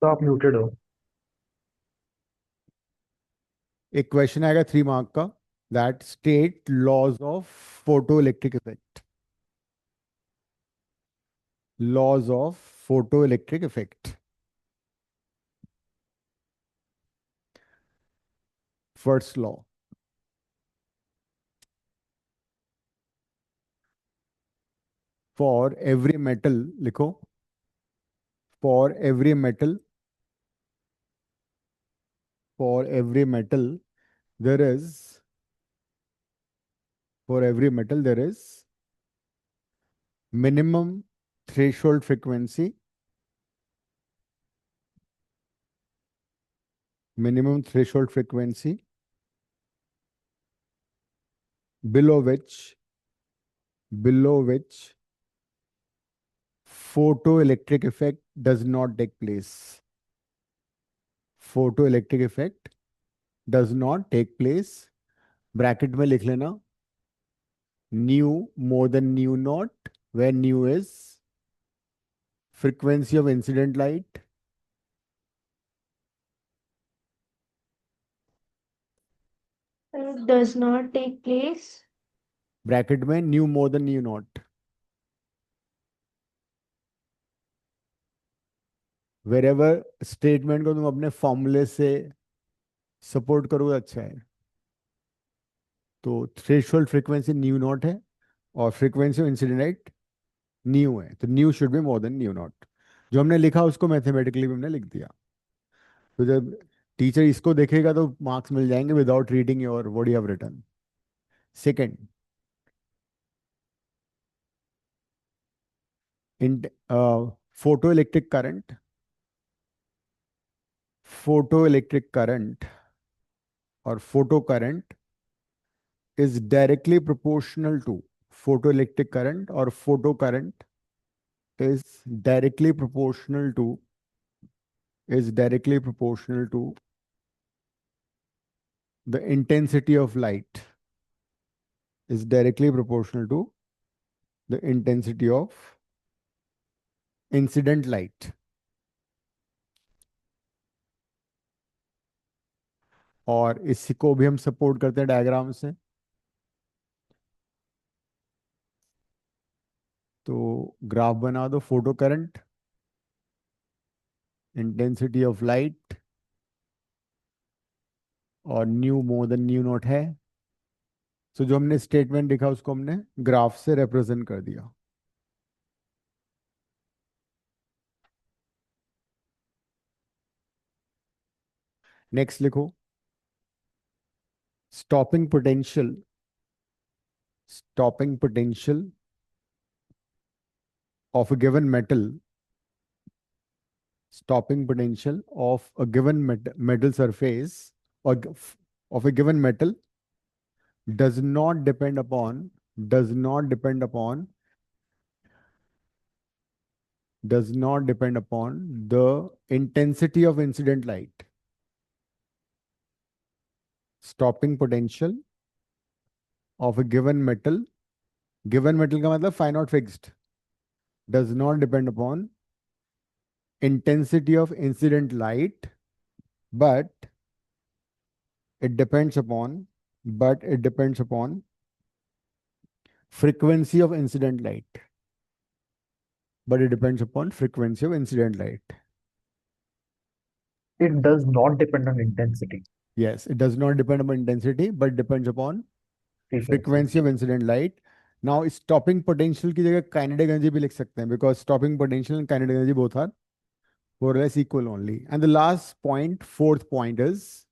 तो आप म्यूटेड हो। एक क्वेश्चन आएगा 3 मार्क का, that state laws of photo electric effect. Laws of photo electric effect. First law, for every metal लिखो, for every metal, for every metal there is, for every metal there is minimum threshold frequency, minimum threshold frequency below which photoelectric effect does not take place. Photoelectric effect does not take place. Bracket में लिख लेना new more than nu not where nu is frequency of incident light Does not take place. Bracket में nu more than nu naught, wherever statement को तुम अपने फॉर्मूले से support करोगे अच्छा है। तो थ्रेशोल्ड फ्रीक्वेंसी न्यू नॉट है और frequency of incident light new है, तो new should be more than nu not. जो हमने लिखा उसको मैथमेटिकली भी हमने लिख दिया। तो जब टीचर इसको देखेगा तो मार्क्स मिल जाएंगे without reading your what you have written. Second, in photo electric current, photo electric current और photo current is directly proportional to photoelectric current, or photo current is directly proportional to the intensity of light, is directly proportional to the intensity of incident light। और इसी को भी हम support करते हैं diagram से। तो ग्राफ बना दो, photo current, intensity of light और nu more than nu naught है। तो जो हमने स्टेटमेंट लिखा उसको हमने ग्राफ से रिप्रेजेंट कर दिया। नेक्स्ट लिखो, stopping potential, stopping potential of a given metal, stopping potential of a given metal surface or of a given metal does not depend upon does not depend upon does not depend upon the intensity of incident light। stopping potential of a given metal का मतलब finite fixed, does not depend upon intensity of incident light, but it depends upon frequency of incident light, It does not depend on intensity. Yes, it does not depend upon intensity but depends upon frequency of incident light। now stopping potential की जगह kinetic energy भी लिख सकते हैं, because stopping potential and kinetic energy both are more or less equal only। and the last point, fourth point, is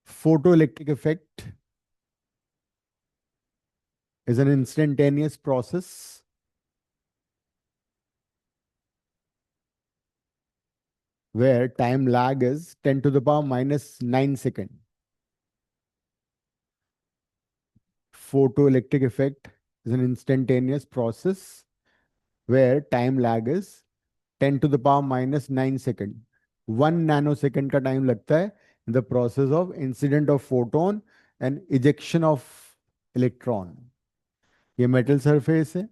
photoelectric effect is an instantaneous process where time lag is 10 to the power minus 9 second। Photoelectric effect is an instantaneous process where time lag is 10 to the power minus 9 second। 1 nanosecond का time लगता है in the process of incident of photon and ejection of electron। ये metal surface है,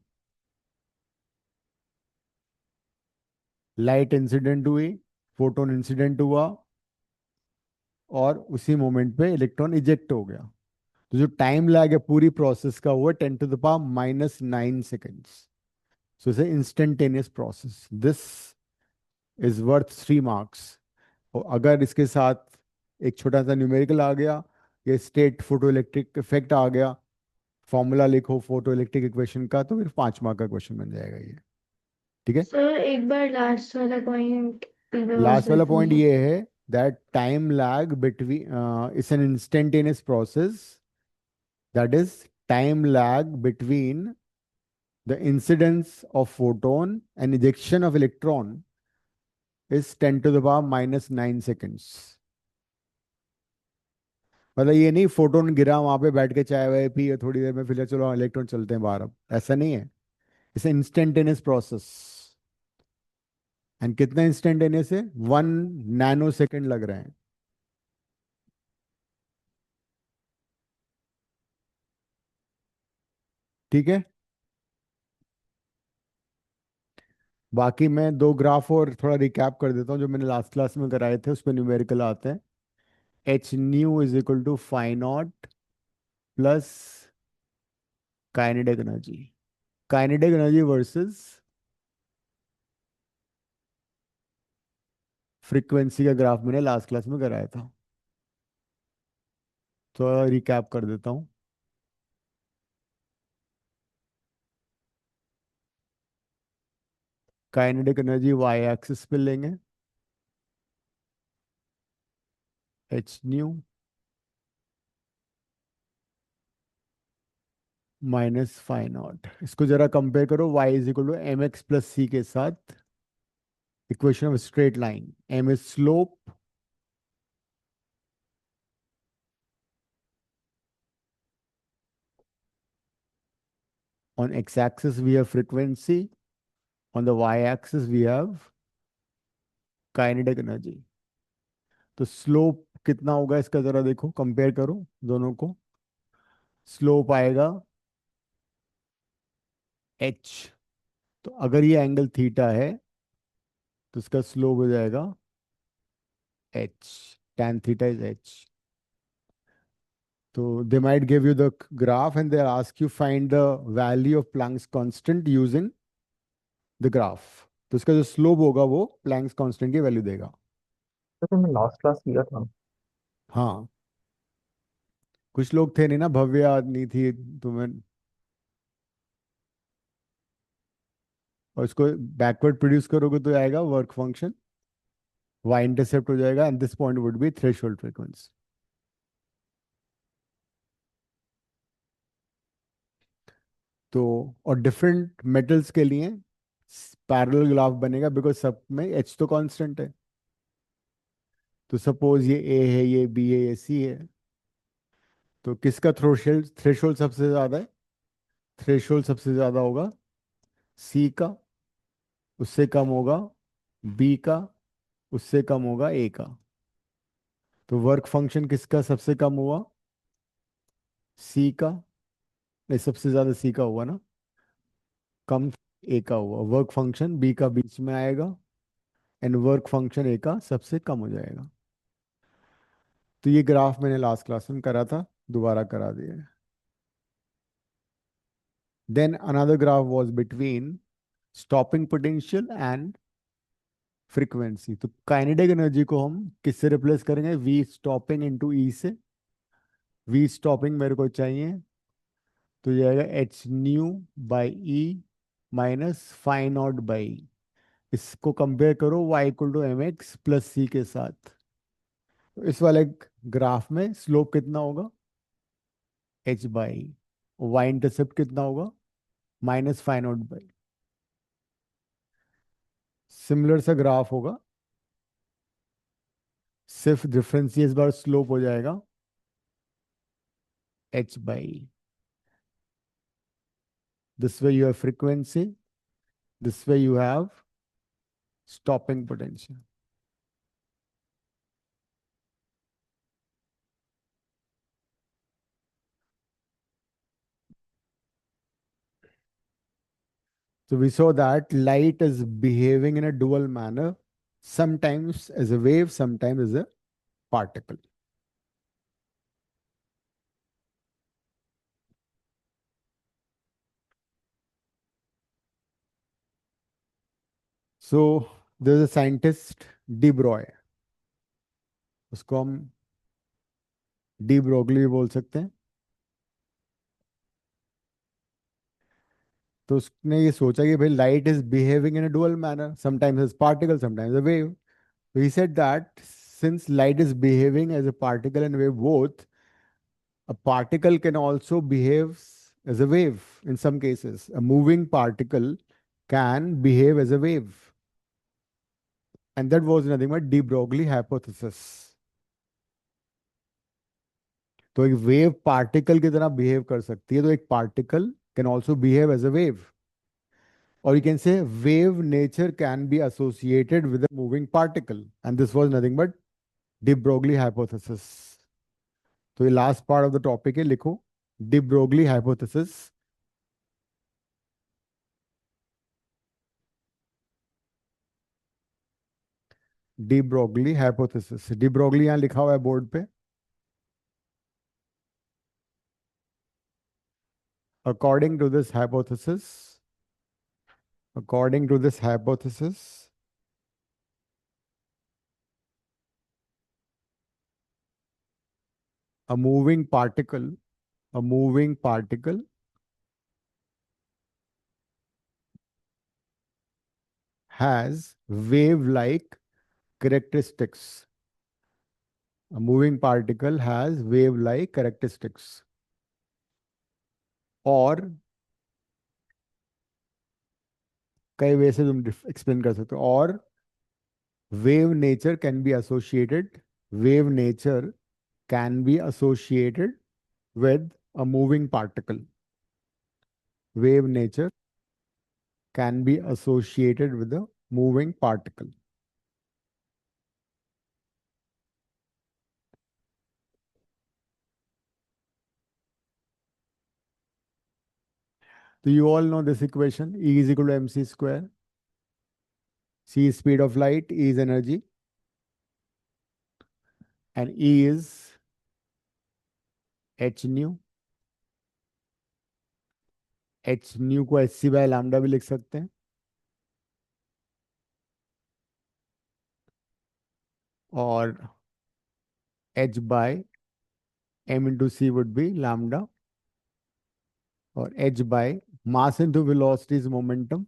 light incident हुई, photon incident हुआ और उसी moment पे इलेक्ट्रॉन इजेक्ट हो गया। तो जो टाइम लैग है पूरी प्रोसेस का वो 10 to the power minus 9 seconds। So it's instantaneous process. This is worth 3 marks। और अगर इसके साथ एक छोटा सा न्यूमेरिकल आ गया, ये स्टेट फोटो इलेक्ट्रिक इफेक्ट आ गया, फॉर्मूला लिखो फोटो इलेक्ट्रिक इक्वेशन का, तो फिर 5 mark का क्वेश्चन बन जाएगा ये। ठीक है, सर एक बार लास्ट वाला पॉइंट लास्ट वाला पॉइंट ये है that time lag between is an instantaneous process, that is time lag between the incidence of photon and ejection of electron is 10 to the power minus 9 seconds। मतलब ये नहीं photon गिरा वहां पे बैठ के चाय वाय पी थोड़ी देर में फिर चलो इलेक्ट्रॉन चलते हैं बाहर, अब ऐसा नहीं है। It's instantaneous process. एंड कितना इंस्टेंटेनियस है? 1 नैनो सेकेंड लग रहे हैं। ठीक है, बाकी मैं दो ग्राफ और थोड़ा रिकैप कर देता हूँ जो मैंने लास्ट क्लास में कराए थे, उसमें न्यूमेरिकल आते हैं। H nu is equal to phi naught plus kinetic energy. Kinetic energy versus frequency का ग्राफ मैंने लास्ट क्लास में कराया था, तो रिकैप कर देता हूँ। काइनेटिक एनर्जी वाई एक्सिस पे लेंगे, H nu minus phi naught. इसको जरा कंपेयर करो y is equal to M X plus C के साथ। Equation of straight line, m is slope, on x-axis we have frequency, on the y-axis we have kinetic energy। तो slope कितना होगा इसका जरा देखो, कंपेयर करो दोनों को। स्लोप आएगा h, तो अगर ये एंगल थीटा है तो इसका स्लोप हो जाएगा h, tan theta is h। तो they might give you the graph and they'll ask you find the value of Planck's constant using the graph। तो इसका जो स्लोप होगा वो Planck's constant की वैल्यू देगा। तो मैं लास्ट क्लास किया था। हाँ, कुछ लोग थे नहीं ना, भव्य याद नहीं थी तुम्हें। और इसको बैकवर्ड प्रोड्यूस करोगे तो आएगा वर्क फंक्शन, वाई इंटरसेप्ट हो जाएगा, and this point would be threshold frequency. तो और डिफरेंट मेटल्स के लिए पैरेलल ग्राफ बनेगा बिकॉज सब में एच तो कांस्टेंट है। तो सपोज ये ए है, ये बी है, ये सी है, तो किसका थ्रेशोल्ड थ्रेशोल्ड सबसे ज्यादा है? थ्रेशोल्ड सबसे ज्यादा होगा सी का, उससे कम होगा बी का, उससे कम होगा ए का। तो वर्क फंक्शन किसका सबसे कम हुआ? सी का, नहीं सबसे ज्यादा सी का हुआ ना, कम ए का हुआ। वर्क फंक्शन बी का बीच में आएगा एंड वर्क फंक्शन ए का सबसे कम हो जाएगा। तो ये ग्राफ मैंने लास्ट क्लास में करा था, दोबारा करा दिया। Then another graph was between stopping potential and frequency. तो काइनेटिक एनर्जी को हम किससे रिप्लेस करेंगे? वी स्टॉपिंग इनटू ई से। वी स्टॉपिंग मेरे को चाहिए, तो ये आएगा H nu by E minus phi naught by. इसको कंपेयर करो y equal to M X plus C के साथ। तो इस वाले ग्राफ में स्लोप कितना होगा? h बाई, y इंटरसेप्ट कितना होगा? Minus phi naught by. Similar सा ग्राफ होगा, सिर्फ डिफरेंस इस बार स्लोप हो जाएगा h by. This way you have frequency, this way you have stopping potential. So we saw that light is behaving in a dual manner, sometimes as a wave, sometimes as a particle. So there's a scientist D Broglie, उसको हम de Broglie भी बोल सकते हैं। तो उसने ये सोचा कि भाई light is behaving in a dual manner, sometimes as particle sometimes a wave. So he said that since light is behaving as a particle and wave both, a particle can also behave as a wave in some cases. A moving particle can behave as a wave. And that was nothing but de Broglie hypothesis. तो एक wave particle की तरह behave कर सकती है, तो एक particle can also behave as a wave. और you can say wave nature can be associated with a moving particle, and this was nothing but de Broglie hypothesis। तो ये last part of the topic है, लिखो de Broglie hypothesis de Broglie hypothesis. De Broglie यहाँ लिखा हुआ है board पे। According to this hypothesis, according to this hypothesis, a moving particle, a moving particle has wave-like characteristics. A moving particle has wave-like characteristics. और कई वे से तुम explain कर सकते हो। और wave nature can be associated, wave nature can be associated with a moving particle. Wave nature can be associated with a moving particle. So you all know this equation, E is equal to mc square. C is speed of light, E is energy, and E is h nu. h nu को hc by lambda भी लिख सकते हैं, और h by m into c would be lambda, or h by mass into velocity is momentum.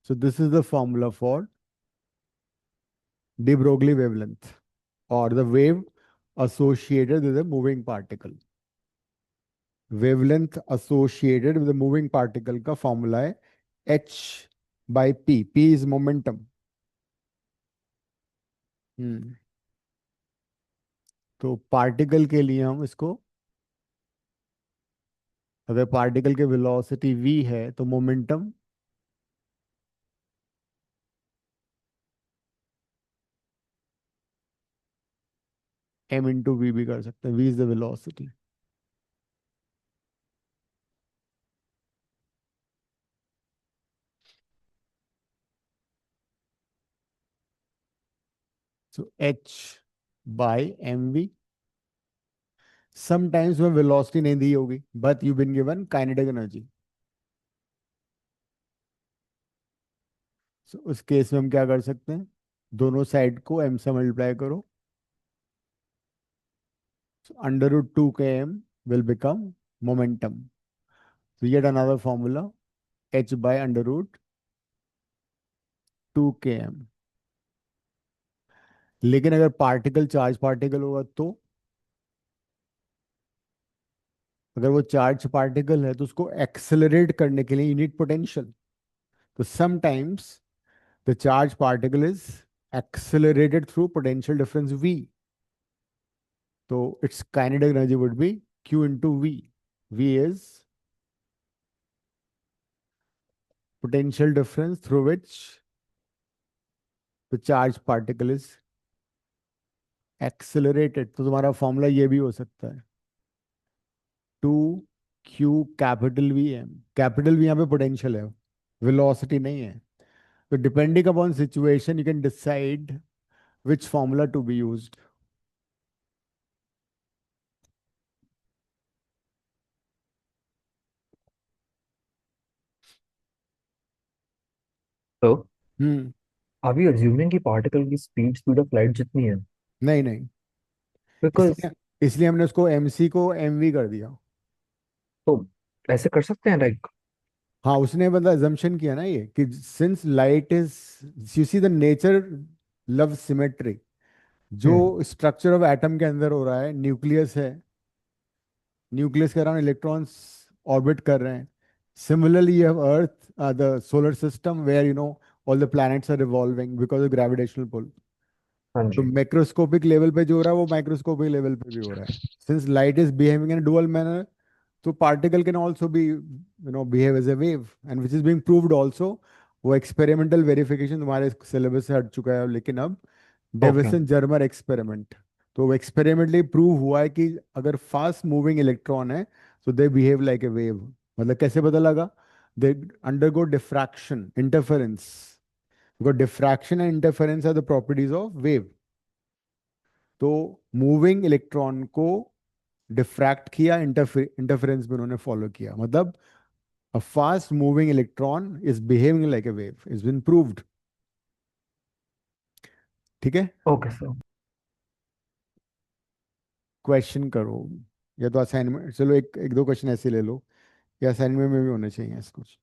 So this is the formula for de Broglie wavelength, or the wave associated with a moving particle. Wavelength associated with a moving particle का formula है h by p. P is momentum. तो particle के लिए हम इसको, अगर particle की velocity v है तो मोमेंटम m into v भी कर सकते हैं। v is the velocity. So h by mv. Sometimes में velocity नहीं दी होगी, but you've been given kinetic energy. So उस केस में हम क्या कर सकते हैं, दोनों साइड को m से मल्टीप्लाई करो. So under root 2 km will become momentum. So yet another formula, h by under root 2 km. लेकिन अगर पार्टिकल चार्ज पार्टिकल होगा तो, अगर वो चार्ज पार्टिकल है तो उसको एक्सेलरेट करने के लिए यू नीड पोटेंशियल. तो sometimes the charge particle is accelerated through potential difference v. तो it's kinetic energy would be q into v. v is potential difference through which the charged particle is accelerated. तो तुम्हारा formula ये भी हो सकता है 2q capital v m. Capital v यहाँ पे पोटेंशियल है, वेलोसिटी नहीं है. तो depending upon situation you can decide which formula to be used. तो हम्म are we assuming कि पार्टिकल की स्पीड ऑफ लाइट जितनी है? नहीं नहीं, बिकॉज इसलिए हमने उसको mc को mv कर दिया. तो ऐसे कर सकते हैं लाइक. हाँ, उसने मतलब assumption किया ना ये कि since light is, you see the nature love symmetry. जो स्ट्रक्चर ऑफ एटम के अंदर हो रहा है, न्यूक्लियस है, न्यूक्लियस के अराउंड इलेक्ट्रॉन्स ऑर्बिट कर रहे हैं. Similarly you have earth, the solar system where you know all the planets are revolving because of gravitational pull. हाँ तो जी. मैक्रोस्कोपिक लेवल पे जो हो रहा है वो माइक्रोस्कोपिक लेवल पे भी हो रहा है. Since light is behaving in dual manner, तो particle can also be you know behave as a wave, and which is being proved also. वो एक्सपेरिमेंटल वेरिफिकेशन तुम्हारे सिलेबस से हट चुका है, लेकिन अब डेविसन जर्मर एक्सपेरिमेंट, तो एक्सपेरिमेंटली प्रूव हुआ है कि अगर फास्ट मूविंग इलेक्ट्रॉन है तो they behave like a wave. मतलब कैसे पता लगा? They undergo diffraction, interference. Because diffraction and interference are the properties of wave. तो मूविंग इलेक्ट्रॉन को डिफ्रैक्ट किया, इंटरफेरेंस भी उन्होंने फॉलो किया, मतलब a fast moving electron is behaving like a wave. It's been proved. ठीक है, ओके सर। क्वेश्चन करो, या तो असाइनमेंट, चलो एक एक दो क्वेश्चन ऐसे ले लो, या असाइनमेंट में भी होने चाहिए ऐसे कुछ।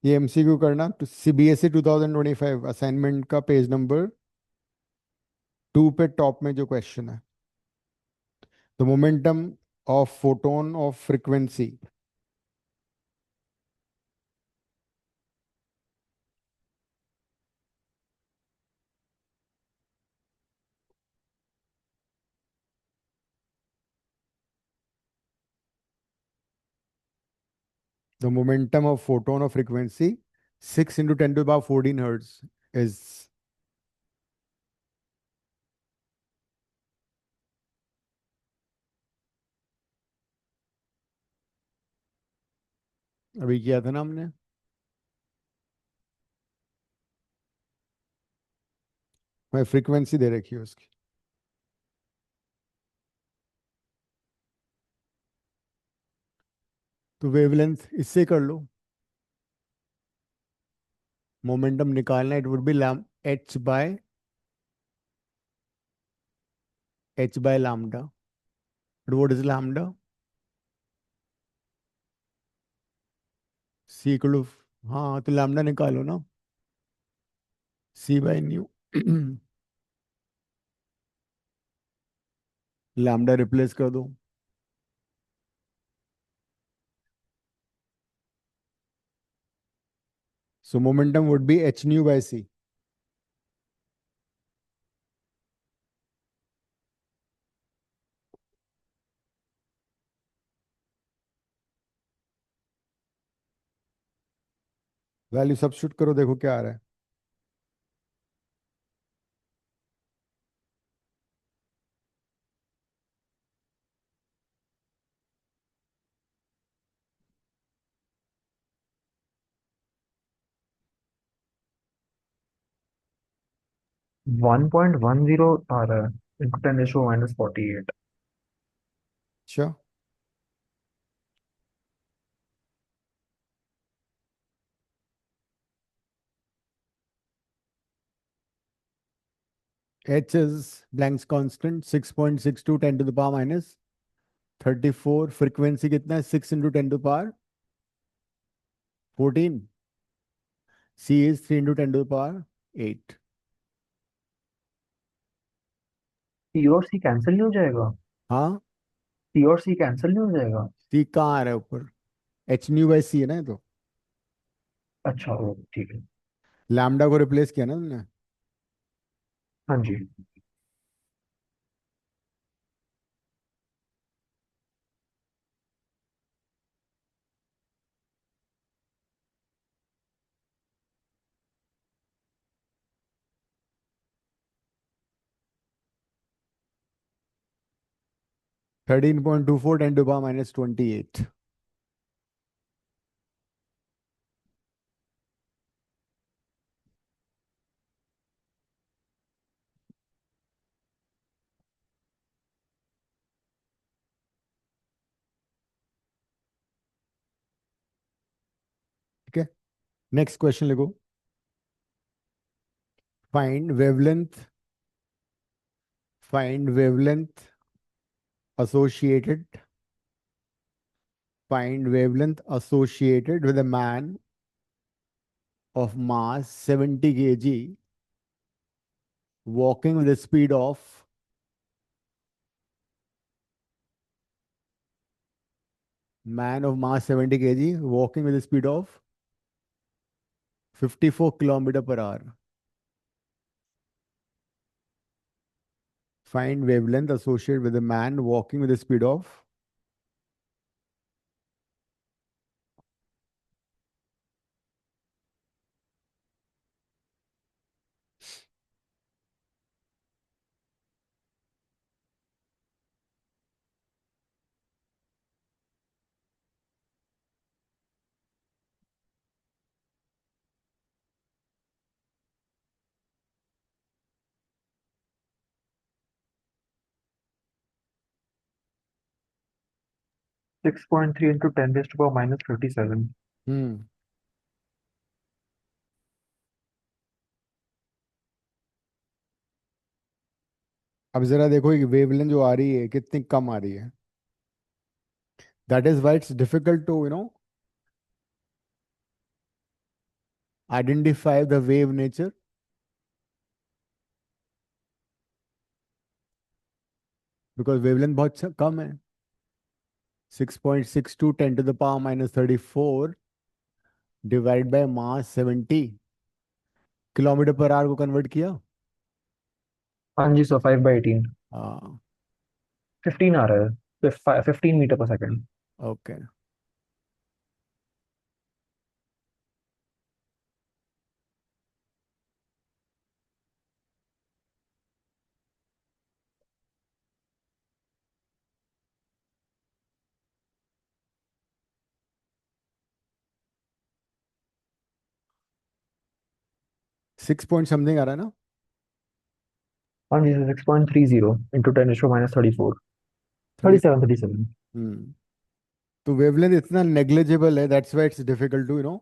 ये एमसीक्यू करना, तो सीबीएसई 2025 असाइनमेंट का पेज नंबर 2 पे टॉप में जो क्वेश्चन है, the momentum of photon of frequency, the momentum of photon of frequency 6 into 10 to the power 14 hertz is, अभी किया था ना हमने, मैं फ्रीक्वेंसी दे रखी है उसकी, तो वेवलेंथ इससे कर लो, मोमेंटम निकालना, it would be h by lambda, but what is lambda? c equal to, हाँ तो lambda निकालो ना, c by nu lambda replace कर दो, so momentum would be h nu by c, value substitute करो, देखो क्या आ रहा है, 1.10 आ रहा है, इंटू 10⁻⁻48। अच्छा h is Planck's constant 6.62 10 to the power minus 34, frequency कितना है 6 into 10 to the power 14, c is 3 into 10 to the power 8, सी और सी कैंसिल नहीं हो जाएगा? हाँ सी और सी कैंसिल नहीं हो जाएगा? c कहाँ आ रहा है ऊपर, h nu by c है ना ये तो, अच्छा वो ठीक है। लैम्डा को रिप्लेस किया ना तुमने, हाँ जी। Thirteen point two four 10 to the power minus 28, ठीक है। नेक्स्ट क्वेश्चन लिखो, find wavelength associated, find wavelength associated with a man of mass 70 kg walking with a speed of man of mass 70 kg walking with a speed of 54 km per hour. Find wavelength associated with a man walking with a speed of 6.3 into 10 raised to power minus 37. अब जरा देखो ये wavelength जो आ रही है कितनी कम आ रही है. That is why it's difficult to, identify the wave nature. Because wavelength बहुत कम है. 6.62 10 to the power minus 34 divided by mass 70 kilometre per hour को कन्वर्ट किया. हाँ जी सर 5/18 हाँ 15 आ रहा है 15 मीटर पर सेकंड. ओके. 6 पॉइंट समथिंग आ रहा है ना. हाँ जी sir 6.30 into 10 raised to minus 34 37. Hmm. तो वेवलेंथ इतना नेग्लिजिबल है, that's why it's difficult to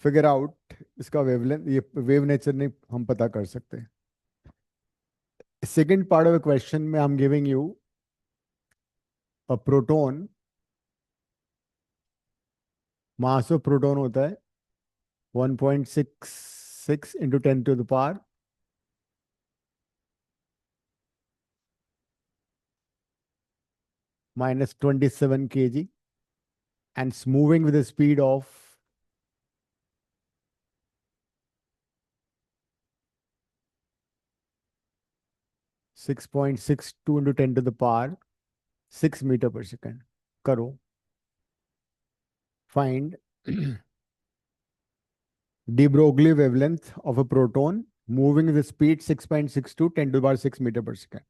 figure out इसका वेवलेंथ. ये वेव नेचर नहीं हम पता कर सकते. Second part of the question में I am giving you a proton. Mass of proton होता है 1.66 into 10 to the power minus 27 kg and it's moving with a speed of 6.62 into 10 to the power 6 meter per second. करो. Find de Broglie wavelength of a proton moving with a speed 6.62 10 to the power 6 meter per second.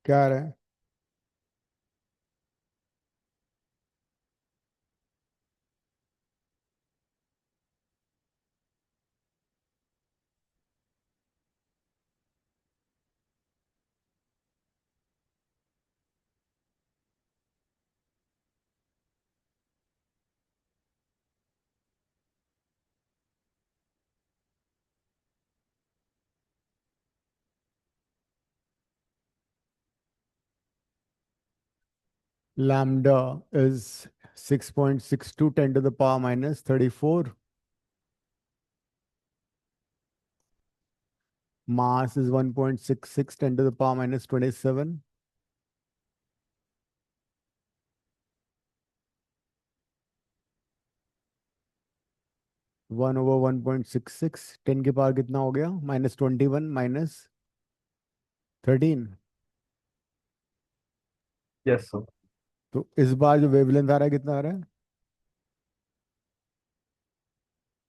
क्या आ रहा है? Lambda is 6.62 10 to the power minus 34. Mass is 1.66 10 to the power minus 27. One over 1.66 10 के power कितना हो गया -21 -13. Yes sir. तो इस बार जो वेवलेंथ आ रहा है कितना आ रहा है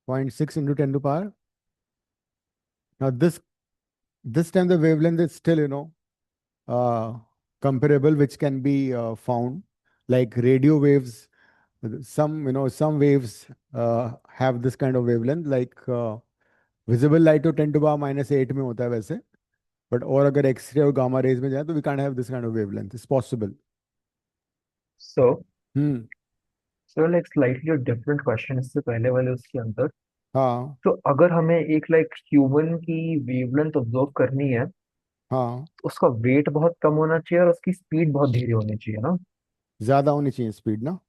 0.6 into 10 to power. Now this time the wavelength is still comparable, which can be found like radio waves. Some waves have this kind of wavelength, like visible light to 10 to power -8 में होता है वैसे, but और अगर x ray और gamma rays में जाए तो we can't have this kind of wavelength. It's possible. So hmm. Sir like slightly different question इससे पहले वाले उसके अंदर। हाँ. तो अगर हमें एक लाइक ह्यूमन की वेवलेंथ ऑब्जर्व करनी है, हाँ. तो उसका वेट बहुत कम होना चाहिए और उसकी स्पीड बहुत धीरे होनी चाहिए ना। ज्यादा होनी चाहिए स्पीड ना,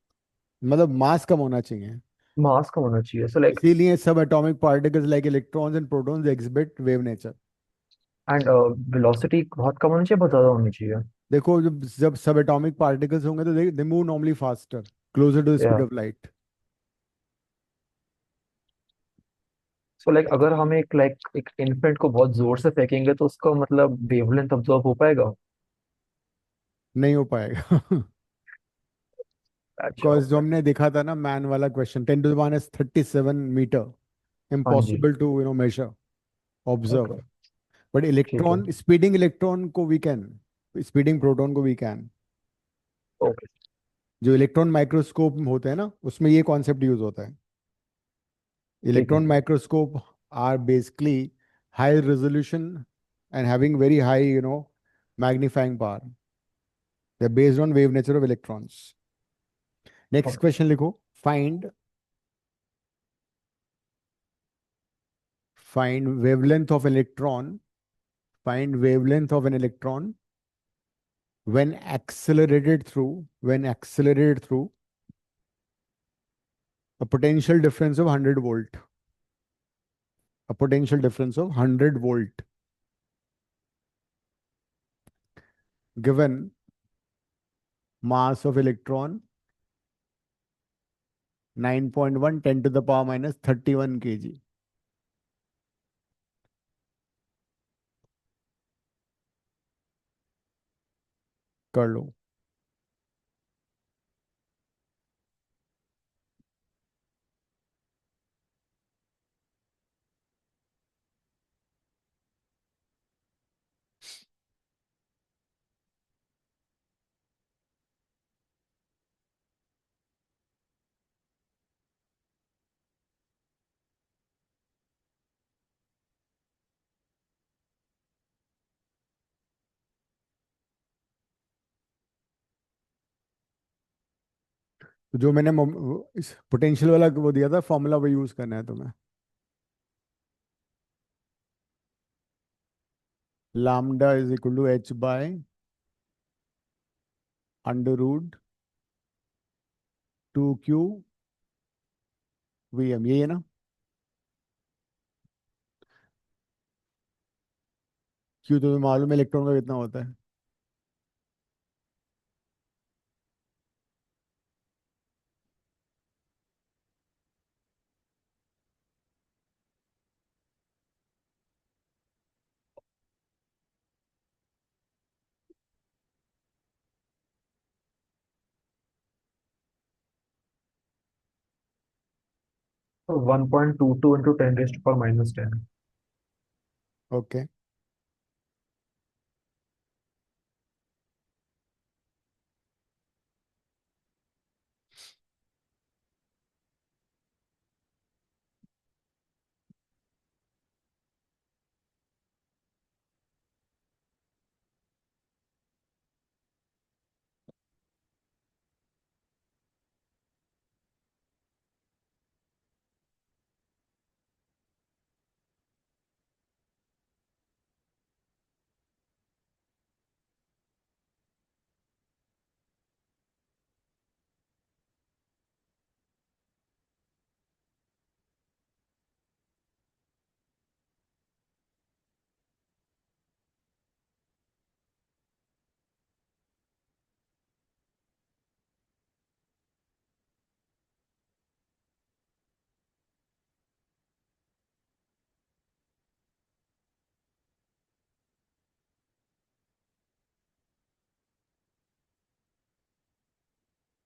मतलब मास कम होना चाहिए. मास कम होना चाहिए, सो लाइक इसीलिए सब atomic particles like electrons and protons exhibit wave nature. And velocity बहुत कम होनी चाहिए, बहुत ज्यादा होनी चाहिए। देखो जब जब सब एटॉमिक पार्टिकल्स होंगे तो they move normally faster closer to the speed या ऑफ लाइट. सो लाइक अगर हम एक इन्फेंट को बहुत जोर से फेंकेंगे तो उसका मतलब वेवलेंथ ऑब्जर्व हो पाएगा। नहीं हो पाएगा. अच्छा बिकॉज जो ओके। हमने देखा था ना मैन वाला क्वेश्चन 10⁻37 मीटर, हाँ जी। Impossible to measure, observe. Okay. But ठीक है। इलेक्ट्रॉन स्पीडिंग इलेक्ट्रॉन को वी कैन, स्पीडिंग प्रोटॉन को वी कैन. ओके। जो इलेक्ट्रॉन माइक्रोस्कोप होते हैं ना उसमें ये कॉन्सेप्ट यूज होता है. ठीक है। Electron microscope are basically high resolution and having very high, magnifying power. They're based on wave nature of electrons. Next okay. question लिखो. Find wavelength of electron. Find wavelength of an electron when accelerated through a potential difference of 100 volt. A potential difference of 100 volt. Given mass of electron 9.1 10 to the power minus 31 kg. कर लो. तो जो मैंने इस potential वाला वो दिया था formula वो यूज करना है तुम्हें. Lambda is equal to h by √2q vm, ये है ना. q तो तुम्हें मालूम है इलेक्ट्रॉन का कितना होता है. तो 1.22 इंटू 10⁻⁻10। ओके.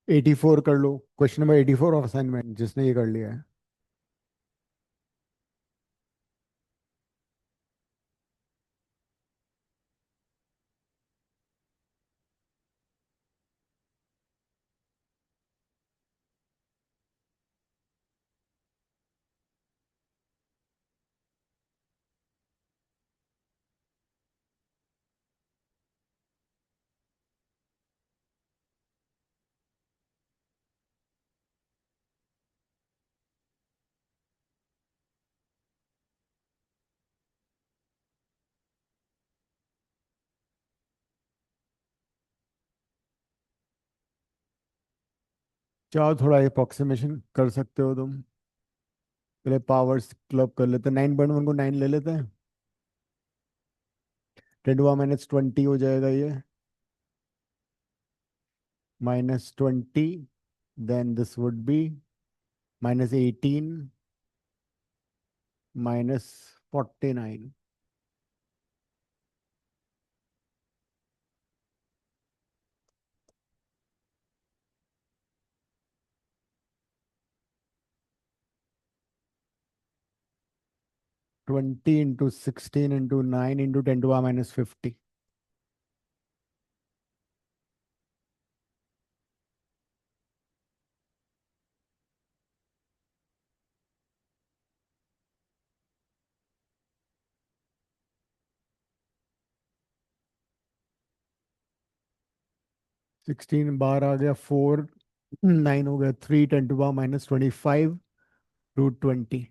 84 कर लो, क्वेश्चन नंबर 84 और असाइनमेंट जिसने ये कर लिया है। चाहो थोड़ा अप्रोक्सीमेशन कर सकते हो तुम। पहले पावर्स क्लब कर लेते हैं, 9.1 को 9 ले लेते हैं, 10 - 20 हो जाएगा ये, -20, then this would be -18, -49। 20 into 16 into 9 into 10 - 50। 16 बार आ गया 4, 9 हो गया 3, 10 - 25 √20।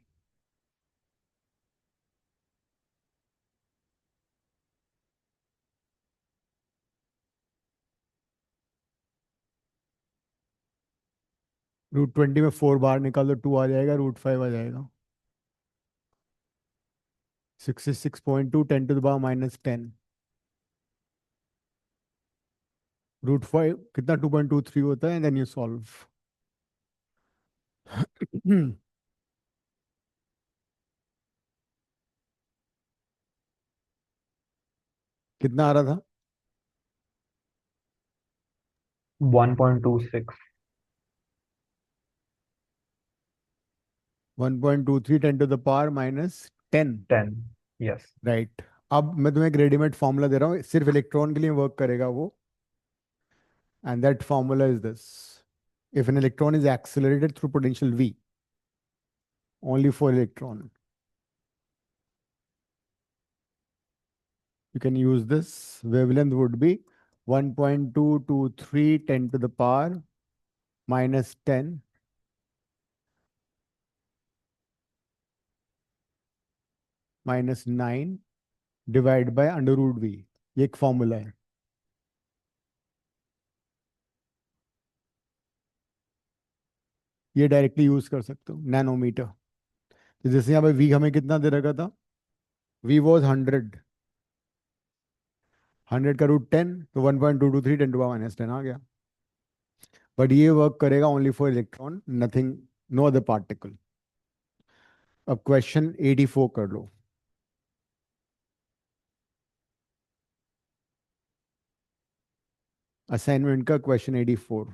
√20 में 4 बार निकाल दो, 2 आ जाएगा, √5 आ जाएगा। 66.2, 10 - 10 √5 कितना 2.23 होता है, देन यू सॉल्व। कितना आ रहा था? 1.26। 1.23 10 - 10 10। यस। राइट। अब मैं तुम्हें एक रेडीमेड फॉर्मूला दे रहा हूँ, सिर्फ इलेक्ट्रॉन के लिए वर्क करेगा वो, and that formula is this: if an electron is accelerated through potential V, only for electron, you can use this. Wavelength would be 1.223 10 -9 divide by √V। ये एक फॉर्मूला है, ये डायरेक्टली यूज कर सकते हो, नैनोमीटर। तो जैसे यहाँ पे V हमें कितना दे रखा था, V वॉज 100, 100 का √10, तो 1.223 10 - 10 आ गया। बट ये वर्क करेगा only for electron, nothing, no other particle. अब क्वेश्चन 84 कर लो, असाइनमेंट का क्वेश्चन 84।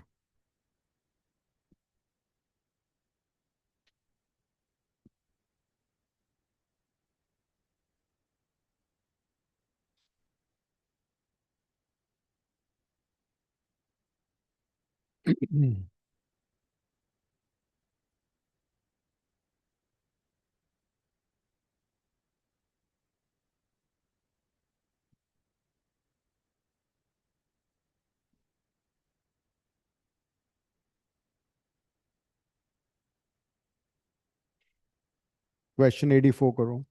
क्वेश्चन 84 करो।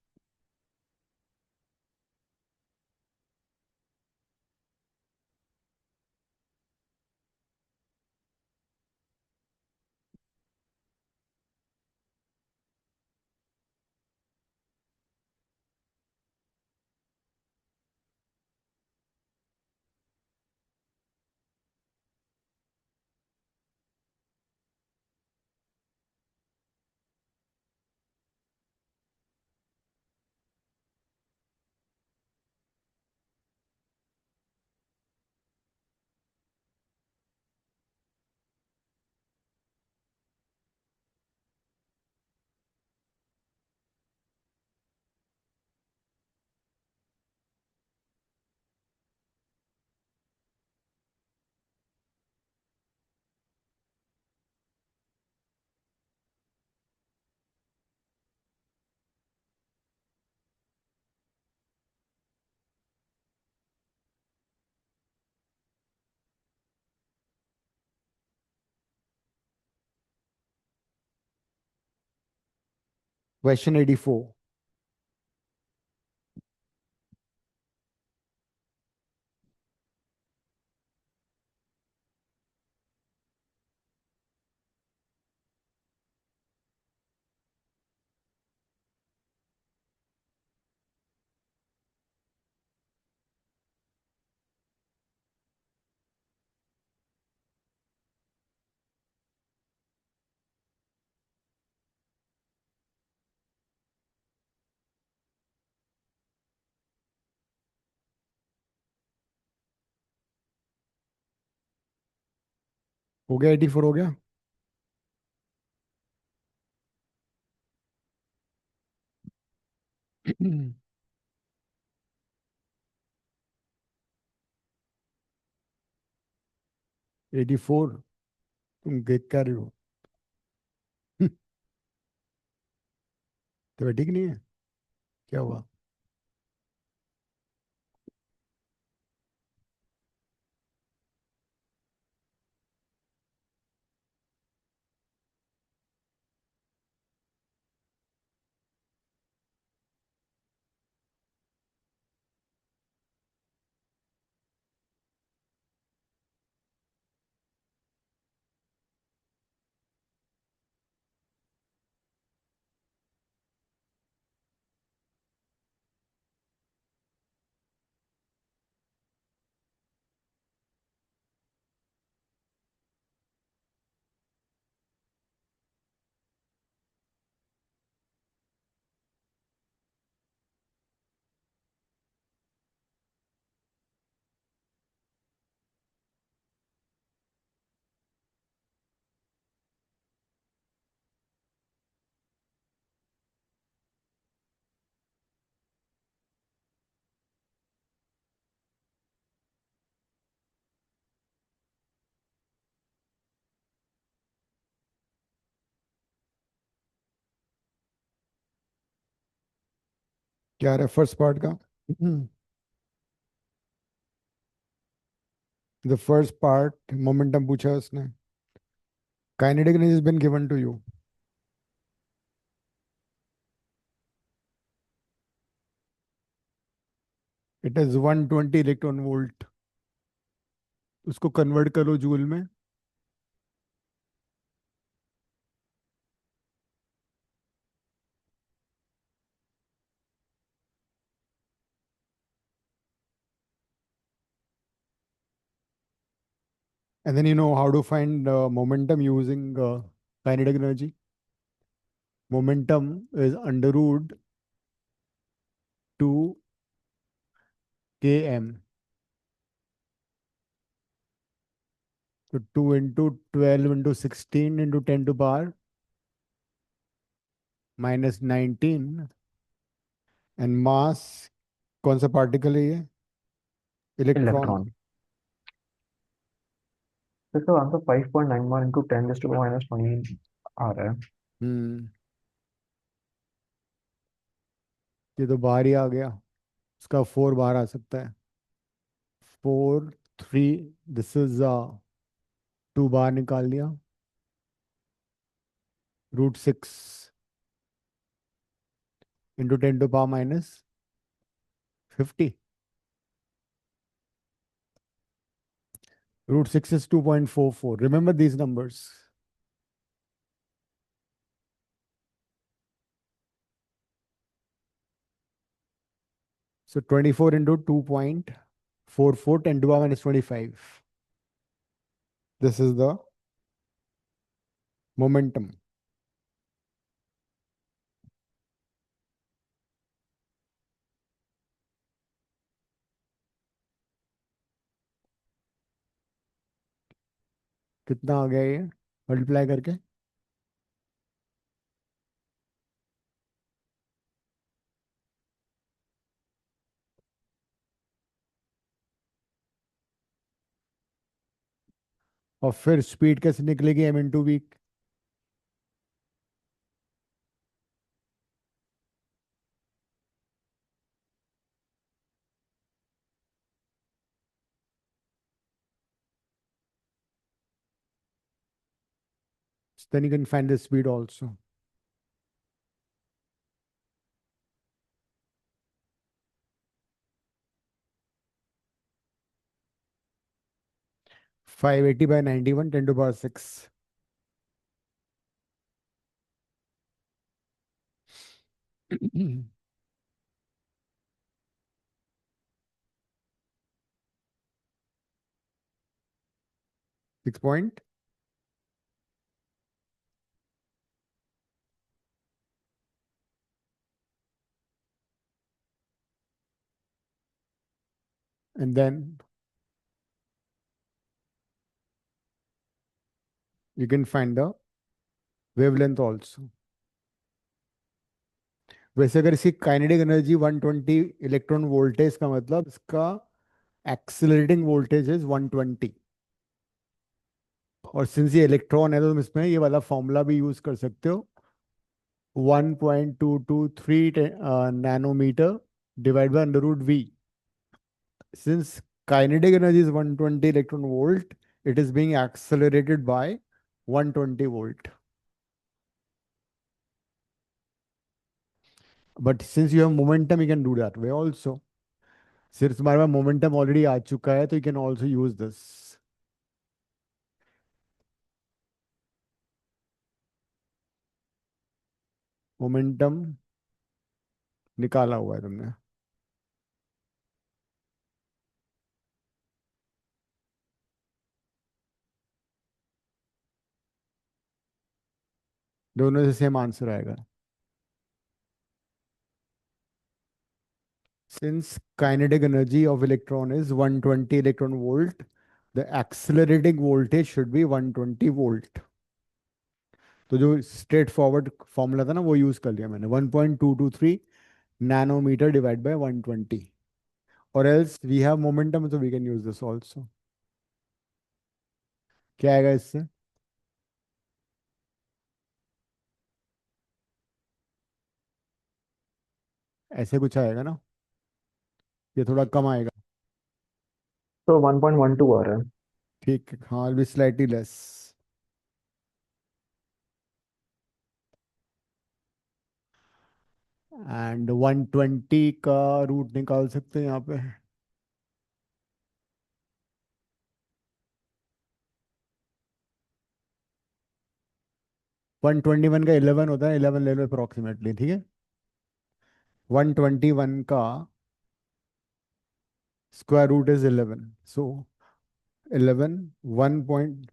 क्वेश्चन 84. हो गया? 84 हो गया? हम्म। 84? तुम देख कर रहे हो? तो ठीक नहीं है? क्या हुआ? क्या रहा फर्स्ट पार्ट का? द फर्स्ट पार्ट मोमेंटम पूछा है उसने. Kinetic energy has been given to you. It is 120 electron volt. उसको कन्वर्ट करो जूल में. And then you know how to find momentum using kinetic energy. Momentum is under root 2 km. So 2 into 12 into 16 into 10 to power minus 19. And mass कौन सा particle है ये? Electron. Electron. तो इसका answer 5.91 into 10⁻⁻⁻⁻⁻⁻⁻⁻⁻⁻⁻ आ रहा है. हम्म. ये तो बाहर ही आ गया. इसका 4 बाहर आ सकता है. 4 3. दिस इज 2 बाहर निकाल दिया. √6 into 10 to power minus 50. √6 is 2.44. Remember these numbers. So 24 into 2.44 10 to power minus 25. This is the momentum. कितना आ गया ये मल्टीप्लाई करके? और फिर स्पीड कैसे निकलेगी? m into v. Then you can find the speed also. 580/91, 10 to the power 6. Six point. And then you can find the wavelength also. वैसे अगर इसकी काइनेटिक एनर्जी 120 इलेक्ट्रॉन वोल्ट है, इसका मतलब इसका एक्सेलरेटिंग वोल्टेज इज 120। और सिंस ये electron है तो तुम इसमें ये वाला फॉर्मूला भी यूज कर सकते हो, 1.223 nanometre divide by under root V. Since kinetic energy is 120 electron volt, it is being accelerated by 120 volt. But since you have momentum, you can do that way also. Since तुम्हारे पास momentum already आ चुका है, तो you can also use this. Momentum निकाला हुआ है तुमने। दोनों से सेम आंसर आएगा। Since kinetic energy of electron is 120 electron volt, the accelerating voltage should be 120 volt. तो जो स्ट्रेट फॉरवर्ड फॉर्मूला था ना वो यूज कर लिया मैंने, 1.223 नैनोमीटर डिवाइड बाय 120। और else we have momentum, so we can use this also. क्या आएगा इससे? ऐसे कुछ आएगा ना, ये थोड़ा कम आएगा। तो 1.12 आ रहा है। ठीक है, हाँ, बी स्लाइटली लेस। एंड 120 का रूट निकाल सकते हैं यहाँ पे। वन ट्वेंटी वन का 11 होता है, 11 ले लो अप्रोक्सीमेटली, ठीक है। 121 का square root is 11, so 11 1 point,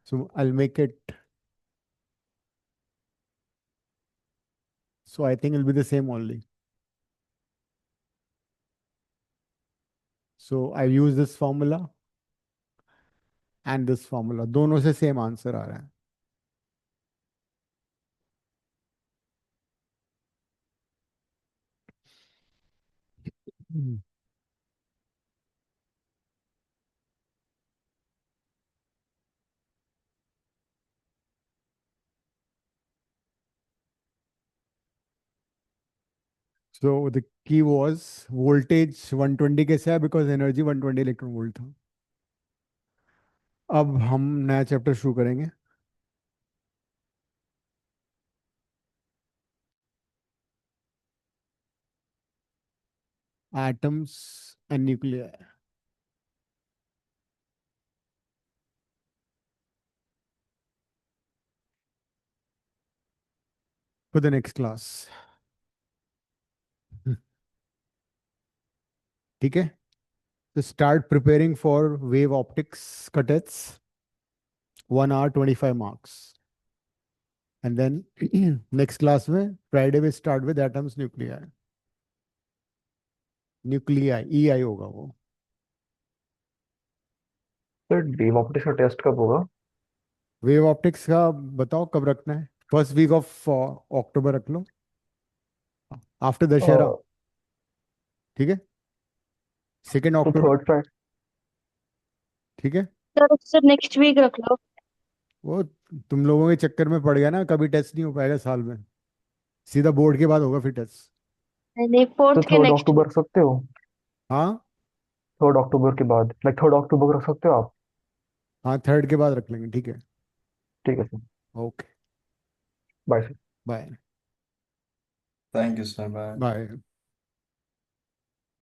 so I'll make it, so I think it'll be the same only. So I use this formula and this formula, दोनों से सेम आंसर आ रहा है। So the key was voltage 120 कैसे है, because energy 120 electron volt था। अब हम नया चैप्टर शुरू करेंगे। Atoms and nuclear for the next class। ठीक है, तो start preparing for wave optics का test, 1 hour 25 marks। And then next class में Friday we start with atoms nuclei, nuclei, EI होगा वो। सर वेव ऑप्टिक्स का टेस्ट कब होगा? वेव ऑप्टिक्स का बताओ कब रखना है, फर्स्ट वीक ऑफ अक्टूबर रख लो, आफ्टर दशहरा, तो ठीक है, 2 अक्टूबर, थर्ड फ्राइडे। ठीक है। सर नेक्स्ट वीक रख लो। वो तुम लोगों के चक्कर में पड़ गया ना, कभी टेस्ट नहीं हो पाएगा साल में, सीधा बोर्ड के बाद होगा फिर टेस्ट। नहीं, तो 4th के 3rd नेक्स्ट अक्टूबर रख सकते हो? हाँ 3rd अक्टूबर के बाद, लाइक 3rd अक्टूबर रख सकते हो आप? हाँ, 3rd के बाद रख लेंगे, ठीक है। ठीक है sir. Okay, bye sir. Bye Thank you, sir. Bye. Bye.